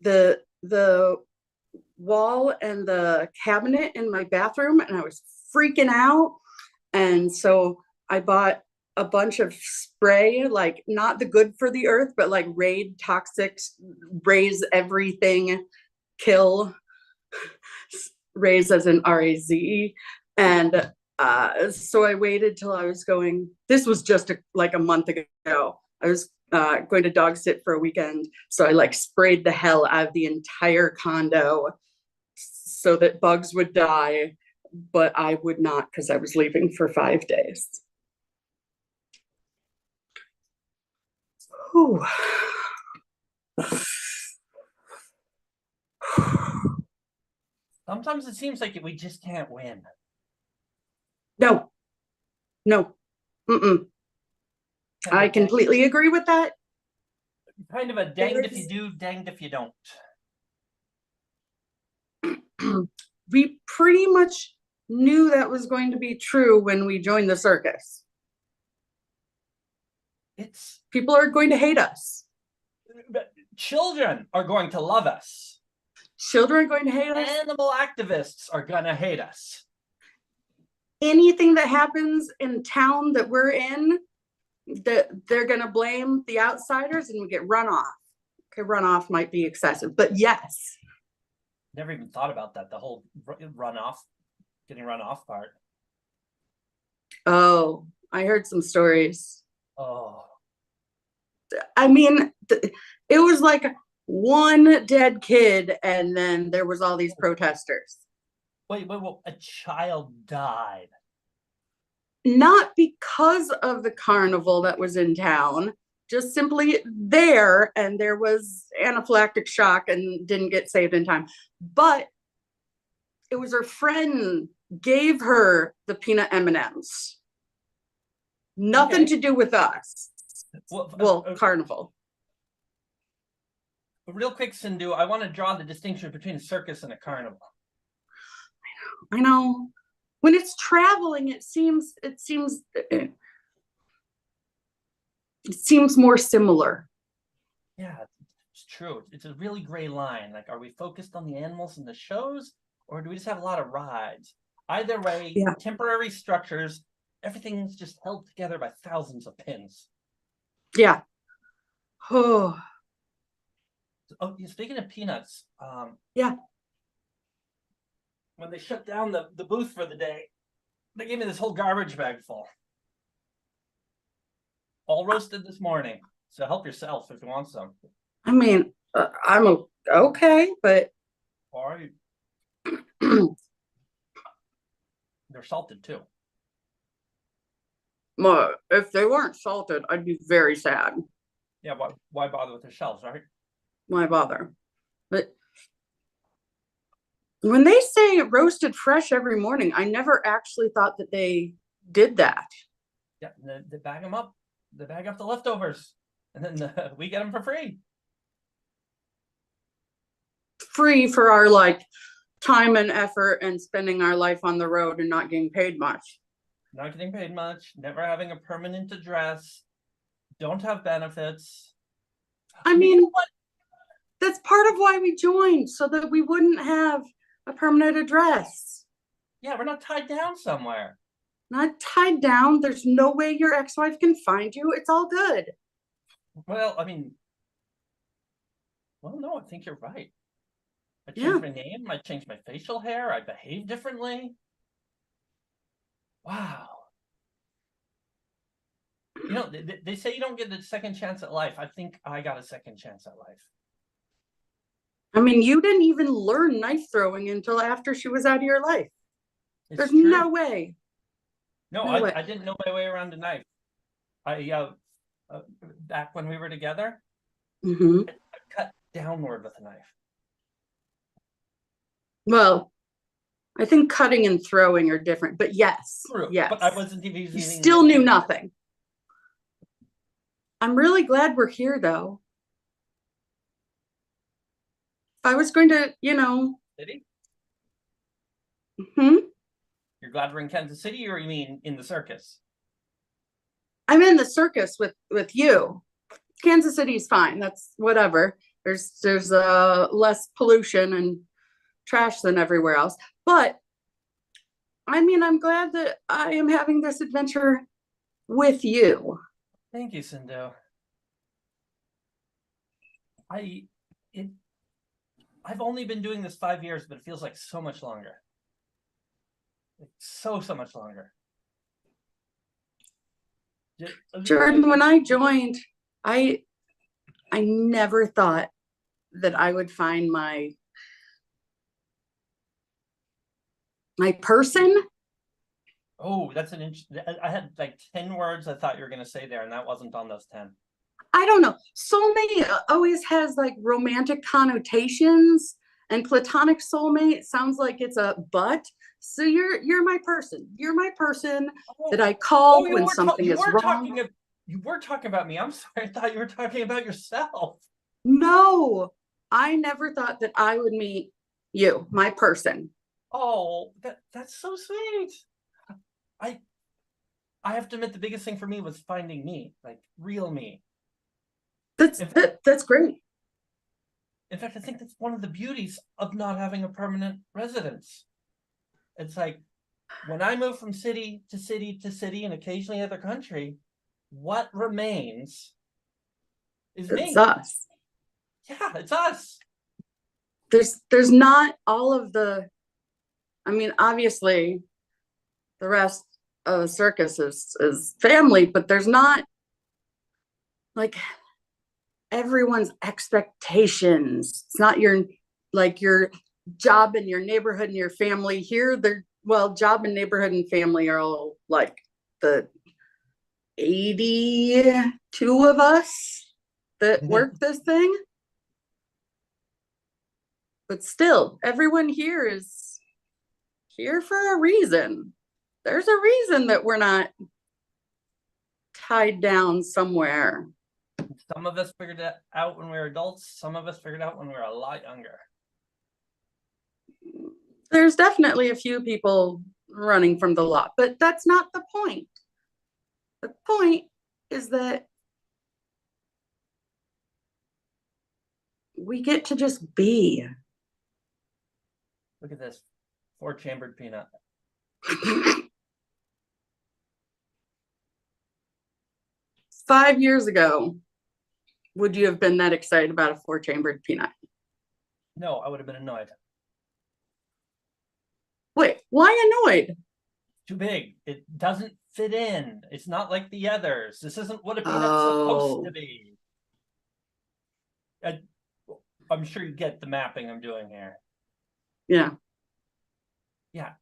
the wall and the cabinet in my bathroom, and I was freaking out. And so I bought a bunch of spray, like not the good for the earth, but like Raid toxic, raise everything, kill, raise as in RAZE. And so I waited till I was going, this was just like a month ago. I was going to dog sit for a weekend. So I like sprayed the hell out of the entire condo so that bugs would die, but I would not because I was leaving for 5 days. Whew. sometimes it seems like we just can't win. No. Mm-mm. I completely agree with that. Kind of a danged if you do, danged if you don't. We pretty much knew that was going to be true when we joined the circus. People are going to hate us. But children are going to love us. Children are going to hate us. Animal activists are going to hate us. Anything that happens in town that we're in, that they're going to blame the outsiders, and we get run off. Okay, runoff might be excessive, but yes. Never even thought about that. The whole runoff, getting run off part. Oh, I heard some stories. Oh. I mean, it was like one dead kid, and then there was all these protesters. Wait, a child died. Not because of the carnival that was in town, just simply there, and there was anaphylactic shock and didn't get saved in time. But it was her friend gave her the peanut M&Ms. Nothing to do with us. Well, carnival. Real quick, Sindhu, I want to draw the distinction between a circus and a carnival. I know. When it's traveling, it seems more similar. Yeah, it's true. It's a really gray line. Like, are we focused on the animals in the shows, or do we just have a lot of rides? Either way, yeah. Temporary structures, everything's just held together by thousands of pins. Yeah. Oh. Oh, speaking of peanuts, yeah. When they shut down the booth for the day, they gave me this whole garbage bag full. All roasted this morning. So help yourself if you want some. I mean, I'm okay, but... All right. They're salted too. Well, if they weren't salted, I'd be very sad. Yeah, why bother with the shells, right? Why bother? But when they say roasted fresh every morning, I never actually thought that they did that. Yeah, they bag them up. They bag up the leftovers, and then we get them for free. Free for our like time and effort and spending our life on the road and not getting paid much. Not getting paid much, never having a permanent address, don't have benefits. I mean, that's part of why we joined, so that we wouldn't have a permanent address. Yeah, we're not tied down somewhere. Not tied down. There's no way your ex-wife can find you. It's all good. Well, I mean, no, I think you're right. I changed my name, I changed my facial hair, I behave differently. Wow. You know, they say you don't get a second chance at life. I think I got a second chance at life. I mean, you didn't even learn knife throwing until after she was out of your life. It's There's true. no way. No, No way. I didn't know my way around a knife. Back when we were together, Hmm. I cut downward with a knife. Well, I think cutting and throwing are different, but yes, True, yes. but I wasn't even You using still knew nothing. I'm really glad we're here, though. If I was going to, City? hmm? You're glad we're in Kansas City, or you mean in the circus? I'm in the circus with you. Kansas City is fine. That's whatever. There's less pollution and trash than everywhere else. But I mean, I'm glad that I am having this adventure with you. Thank you, Sindhu. I've only been doing this 5 years, but it feels like so much longer. Like so much longer. Jordan, when I joined, I never thought that I would find my person. Oh, that's I had like 10 words I thought you were going to say there, and that wasn't on those 10. I don't know. Soulmate always has like romantic connotations, and platonic soulmate sounds like it's a but. So you're my person. You're my person that I call when something is wrong. You were talking about me. I'm sorry. I thought you were talking about yourself. No, I never thought that I would meet you, my person. Oh, that's so sweet. I have to admit, the biggest thing for me was finding me, like real me. That's great. In fact, I think that's one of the beauties of not having a permanent residence. It's like when I move from city to city to city and occasionally other country, what remains is me. It's us. Yeah, it's us. There's not all of the, I mean, obviously the rest of the circus is family, but there's not like everyone's expectations. It's not your job and your neighborhood and your family here. Job and neighborhood and family are all like the 82 of us that work this thing. But still, everyone here is here for a reason. There's a reason that we're not tied down somewhere. Some of us figured it out when we were adults. Some of us figured out when we were a lot younger. There's definitely a few people running from the law, but that's not the point. The point is that we get to just be. Look at this 4-chambered peanut. 5 years ago, would you have been that excited about a 4-chambered peanut? No, I would have been annoyed. Wait, why annoyed? Too big. It doesn't fit in. It's not like the others. This isn't what a peanut's supposed to be. I'm sure you get the mapping I'm doing here. Yeah. Yeah.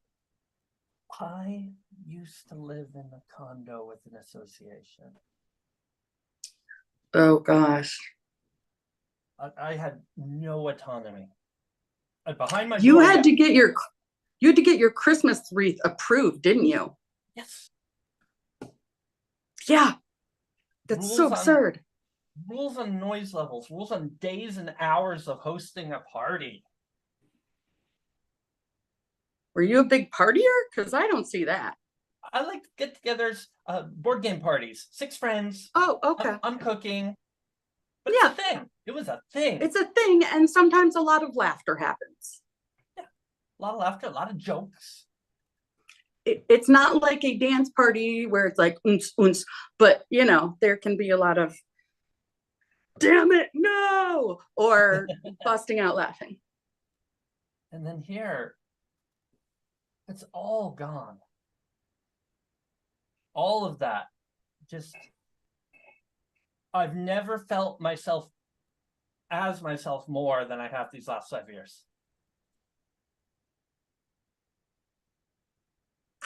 I used to live in a condo with an association. Oh gosh. I had no autonomy. Behind my You door, had to get your Christmas wreath approved, didn't you? Yes. Yeah. That's so absurd. Rules on noise levels, rules on days and hours of hosting a party. Were you a big partier? Because I don't see that. I like get-togethers, board game parties, 6 friends. Oh, okay. I'm cooking. But Yeah. it's a thing. It was a thing. It's a thing, and sometimes a lot of laughter happens. Yeah. A lot of laughter, a lot of jokes. It's not like a dance party where it's like oons, oons, but there can be a lot of damn it, no, or busting out laughing. And then here, it's all gone. all of that. Just, I've never felt myself as myself more than I have these last 5 years.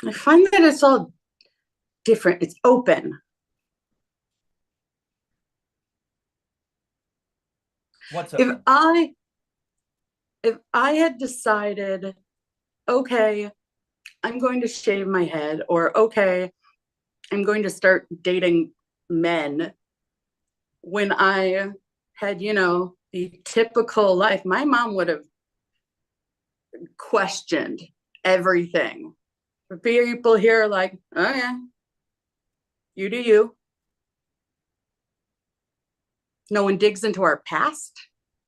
I find that it's all different. It's open. What's If up? I had decided, okay, I'm going to shave my head, or okay, I'm going to start dating men, when I had, you know, the typical life, my mom would have questioned everything. But people here are like, oh yeah, you do you. No one digs into our past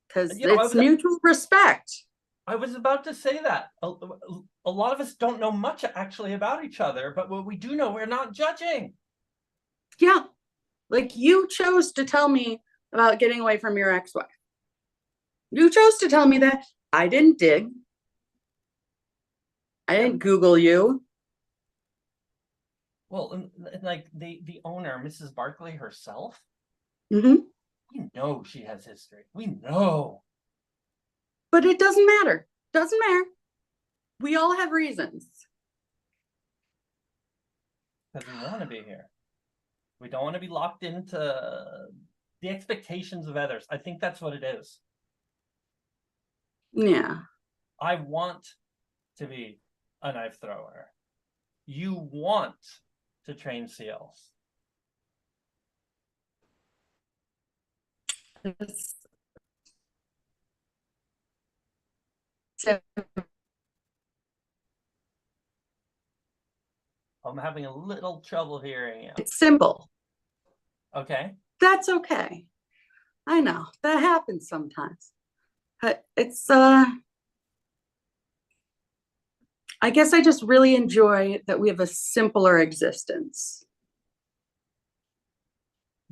because You know, it's mutual respect. I was about to say that. A lot of us don't know much actually about each other, but what we do know, we're not judging. Yeah. Like, you chose to tell me about getting away from your ex-wife. You chose to tell me that. I didn't dig. I didn't Google you. Well, and like the owner, Mrs. Barkley herself, Mm-hmm. we know she has history. We know. But it doesn't matter. Doesn't matter. We all have reasons. Because we want to be here. We don't want to be locked into the expectations of others. I think that's what it is. Yeah. I want to be a knife thrower. You want to train SEALs. So I'm having a little trouble hearing you. it's simple. Okay. That's okay. I know that happens sometimes. But it's I guess I just really enjoy that we have a simpler existence.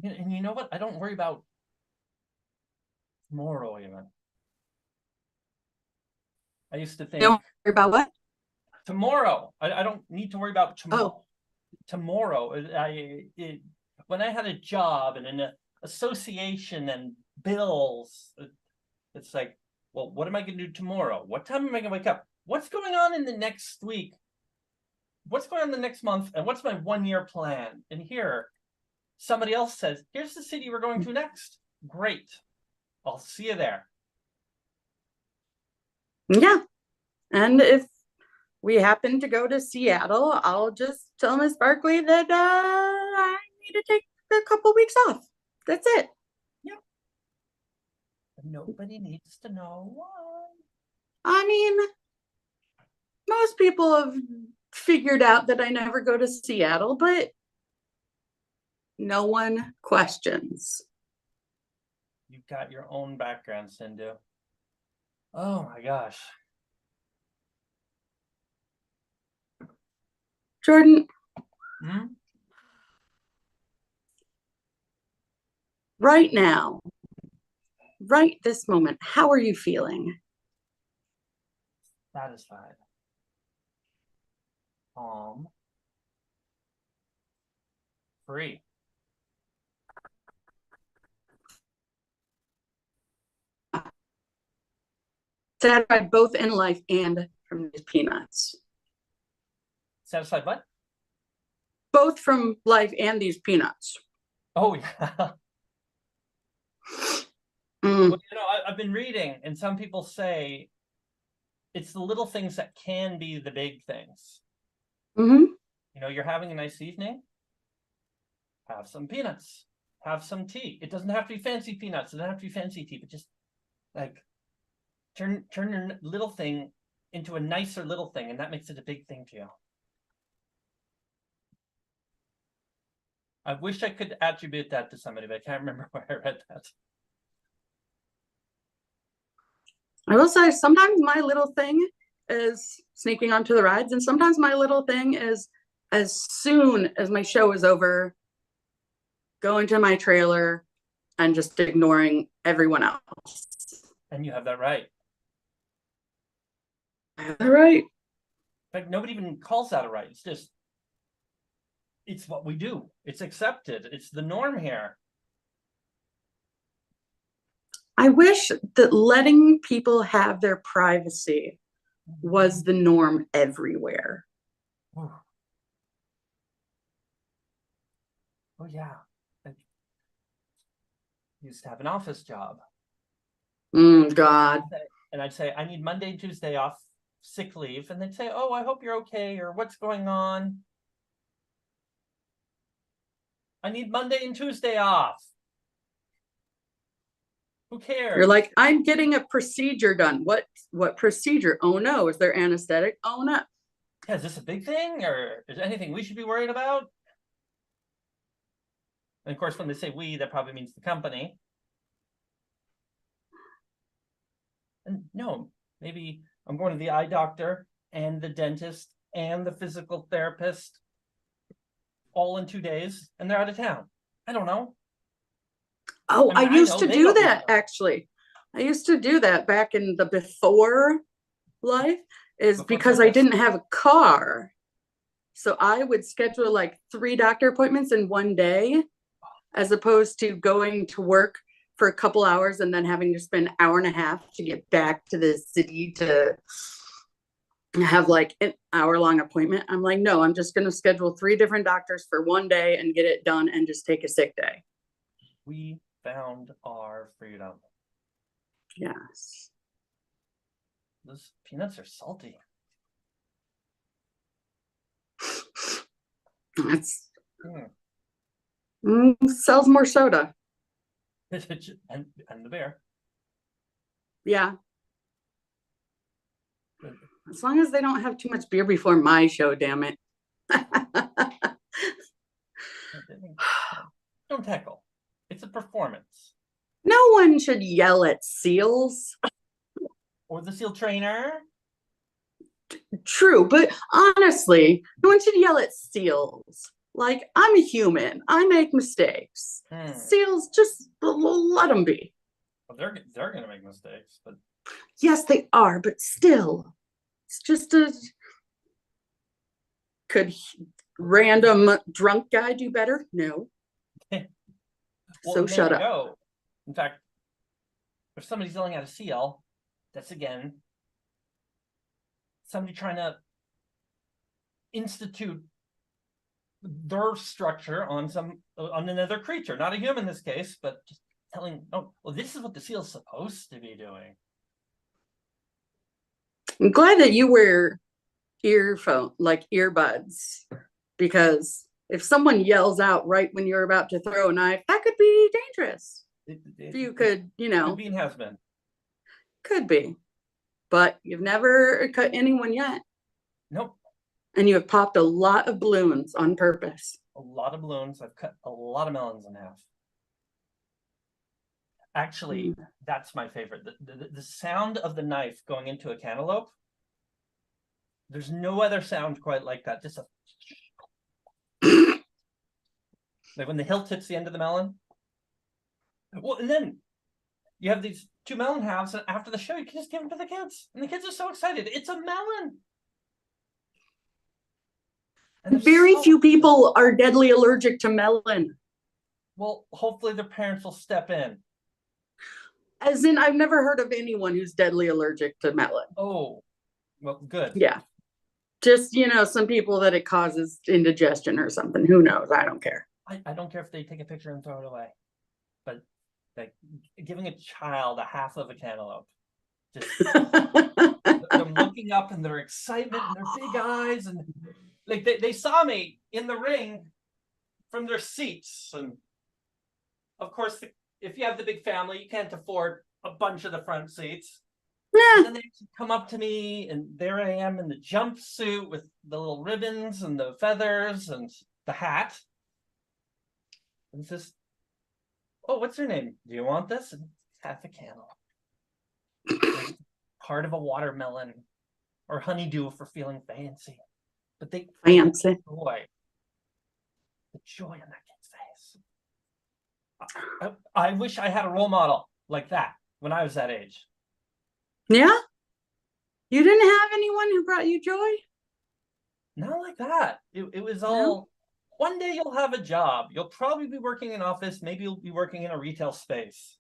And you know what? I don't worry about tomorrow even. I used to think You don't worry about what? tomorrow. I don't need to worry about tomorrow. Oh. Tomorrow. When I had a job and an association and bills, it's like, well, what am I going to do tomorrow? What time am I going to wake up? What's going on in the next week? What's going on the next month? And what's my 1-year plan? And here, somebody else says, here's the city we're going to next. Great. I'll see you there. Yeah. And if we happen to go to Seattle, I'll just tell Miss Barkley that I need to take a couple weeks off. That's it. Yeah. Nobody needs to know why. I mean, most people have figured out that I never go to Seattle, but no one questions. You've got your own background, Sindhu. Oh my gosh. Jordan, right now, right this moment, how are you feeling? Satisfied. Calm. Free. Satisfied both in life and from these peanuts. Satisfied what? Both from life and these peanuts. Oh, yeah. Well, you know, I've been reading, and some people say it's the little things that can be the big things. Mm-hmm. You know, you're having a nice evening, have some peanuts, have some tea. It doesn't have to be fancy peanuts, it doesn't have to be fancy tea, but just like turn your little thing into a nicer little thing, and that makes it a big thing to you. I wish I could attribute that to somebody, but I can't remember where I read that. I will say sometimes my little thing is sneaking onto the rides, and sometimes my little thing is, as soon as my show is over, going to my trailer and just ignoring everyone else. And you have that right. All right. In fact, nobody even calls that a right. It's just it's what we do. It's accepted. It's the norm here. I wish that letting people have their privacy was the norm everywhere. Oh, yeah. I used to have an office job. God. And I'd say, I need Monday and Tuesday off sick leave. And they'd say, oh, I hope you're okay, or what's going on? I need Monday and Tuesday off. Who cares? You're like, I'm getting a procedure done. What procedure? Oh no, is there anesthetic? Oh no. Yeah, is this a big thing, or is there anything we should be worried about? And of course, when they say we, that probably means the company. And no, maybe I'm going to the eye doctor and the dentist and the physical therapist all in 2 days, and they're out of town. I don't know. Oh, I mean, I I used know to they do don't that know. actually. I used to do that back in the before life, is Before because I fitness. didn't have a car. So I would schedule like 3 doctor appointments in one day, as opposed to going to work for a couple hours and then having to spend an hour and a half to get back to the city to have like an hour-long appointment. I'm like, no, I'm just going to schedule 3 different doctors for one day and get it done and just take a sick day. We found our freedom. Yes. Those peanuts are salty. That's Hmm. sells more soda. and the bear. Yeah. As long as they don't have too much beer before my show, damn it. Don't tackle. It's a performance. No one should yell at seals. Or the SEAL trainer. True, but honestly, no one should yell at seals. Like, I'm a human. I make mistakes. Seals, just let them be. Well, they're gonna make mistakes, but Yes, they are, but still, it's just a. Could random drunk guy do better? No. well, So there shut you up. go. In fact, if somebody's yelling at a SEAL, that's again somebody trying to institute their structure on another creature, not a human in this case, but just telling, oh, well, this is what the SEAL's supposed to be doing. I'm glad that you wear earbuds, because if someone yells out right when you're about to throw a knife, that could be dangerous. You could, Could be and has been. could be, but you've never cut anyone yet. Nope. And you have popped a lot of balloons on purpose. A lot of balloons. I've cut a lot of melons in half. Actually, that's my favorite. The sound of the knife going into a cantaloupe. There's no other sound quite like that. Just a like when the hilt hits the end of the melon. Well, and then you have these 2 melon halves, and after the show, you can just give them to the kids, and the kids are so excited. It's a melon. And Very so few people are deadly allergic to melon. Well, hopefully their parents will step in. As in, I've never heard of anyone who's deadly allergic to melon. Oh, well, good. Yeah. Just, some people that it causes indigestion or something. Who knows? I don't care. I don't care if they take a picture and throw it away. But like giving a child a half of a cantaloupe. Just them looking up and their excitement and their big eyes, and like they saw me in the ring from their seats. And of course, if you have the big family, you can't afford a bunch of the front seats. And then they come up to me, and there I am in the jumpsuit with the little ribbons and the feathers and the hat. And says, "Oh, what's your name? Do you want this?" And it's half a cantaloupe. Part of a watermelon or honeydew for feeling fancy. But they Fancy. The joy in that kid's face. I wish I had a role model like that when I was that age. Yeah? You didn't have anyone who brought you joy? Not like that. It was all One day you'll have a job. You'll probably be working in an office. Maybe you'll be working in a retail space.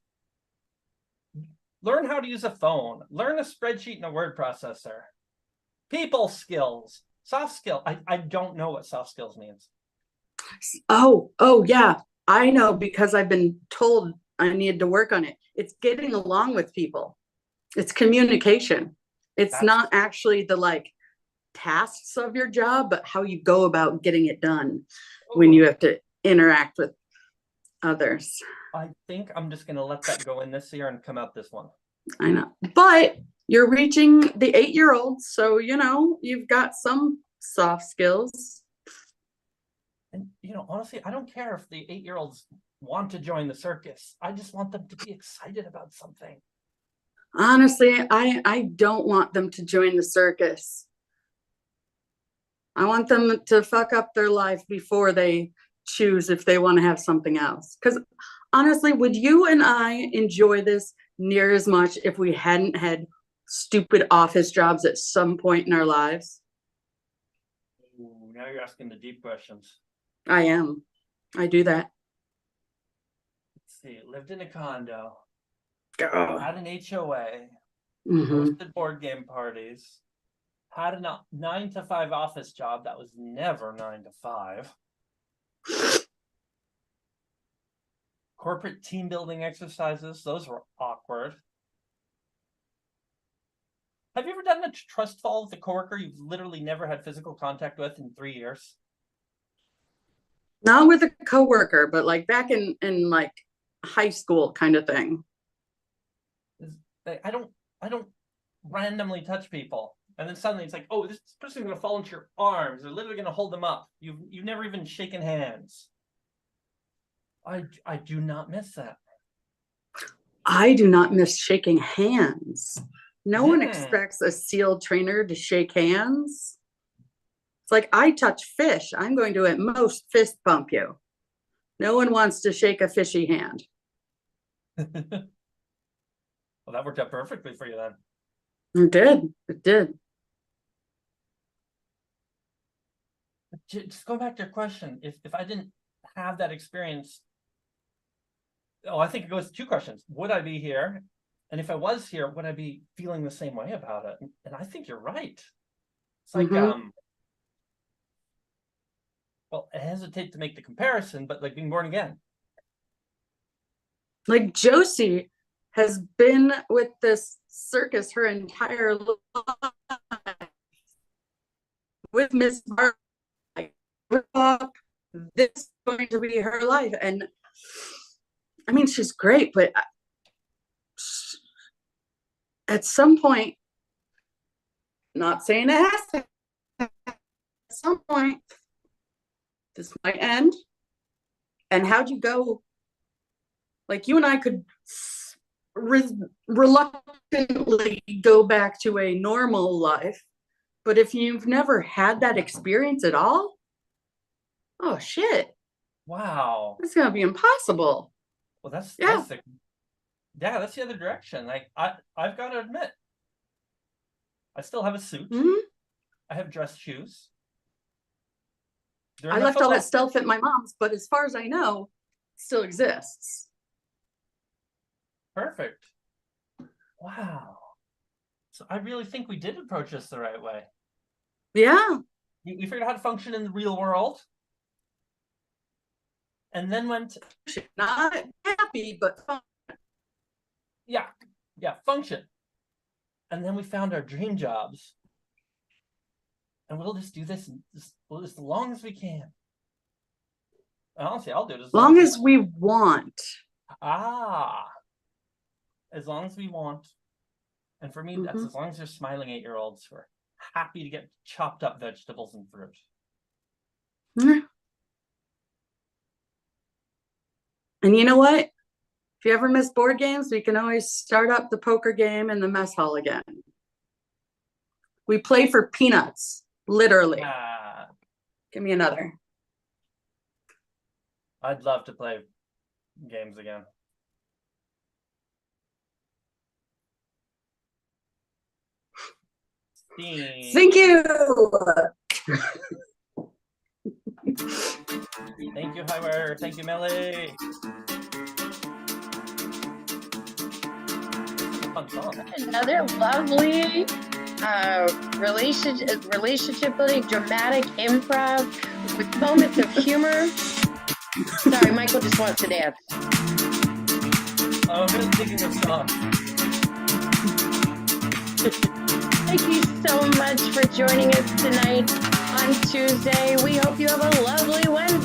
Learn how to use a phone. Learn a spreadsheet and a word processor. People skills. Soft skill. I don't know what soft skills means. Oh, yeah. I know because I've been told I need to work on it. It's getting along with people. It's communication. It's not actually the like tasks of your job, but how you go about getting it done when you have to interact with others. I think I'm just going to let that go in this year and come out this one. I know, but you're reaching the 8-year-old, so you know you've got some soft skills. And honestly, I don't care if the 8-year-olds want to join the circus. I just want them to be excited about something. Honestly, I don't want them to join the circus. I want them to fuck up their life before they choose if they want to have something else. Because honestly, would you and I enjoy this near as much if we hadn't had stupid office jobs at some point in our lives? Ooh, now you're asking the deep questions. I am. I do that. Let's see. Lived in a condo. Oh. Had an HOA. Mm-hmm. Hosted board game parties. Had a 9-to-5 office job that was never 9 to 5. Corporate team building exercises, those were awkward. Have you ever done a trust fall with a coworker you've literally never had physical contact with in 3 years? Not with a coworker, but like back in like high school kind of thing. I don't randomly touch people. And then suddenly it's like, oh, this person's gonna fall into your arms. They're literally gonna hold them up. You've never even shaken hands. I do not miss that. I do not miss shaking hands. No one Yeah. expects a SEAL trainer to shake hands. It's like I touch fish. I'm going to at most fist bump you. No one wants to shake a fishy hand. Well, that worked out perfectly for you then. It did. It did. Just go back to your question. If I didn't have that experience, I think it goes to 2 questions. Would I be here? And if I was here, would I be feeling the same way about it? And I think you're right. It's like, well, I hesitate to make the comparison, but like being born again. Like Josie has been with this circus her entire life. With Miss Mark, like, this is going to be her life. And I mean, she's great, but at some point, not saying it has to, at some point, this might end. And how'd you go? Like you and I could reluctantly go back to a normal life. But if you've never had that experience at all, oh shit. Wow. It's gonna be impossible. Well, that's Yeah. That's the other direction. Like I've got to admit, I still have a suit. Mm-hmm. I have dress shoes. I left all that stuff at my mom's, but as far as I know, it still exists. Perfect. Wow. So I really think we did approach this the right way. Yeah. We figured out how to function in the real world. And then went, not happy, but fun. Yeah, function. And then we found our dream jobs. And we'll just do this as long as we can. And honestly, I'll do it as long as we want. As long as we want. And for me, that's as long as they're smiling 8-year-olds who are happy to get chopped up vegetables and fruit. And you know what? If you ever miss board games, we can always start up the poker game in the mess hall again. We play for peanuts, literally. Give me another. I'd love to play games again. Thank you. Thank you, Highwire. Thank you, Melly. Fun song. Another lovely relationship building, dramatic improv with moments of humor. Sorry, Michael just wants to dance. Oh, I'm really digging this song. Thank you so much for joining us tonight on Tuesday. We hope you have a lovely Wednesday.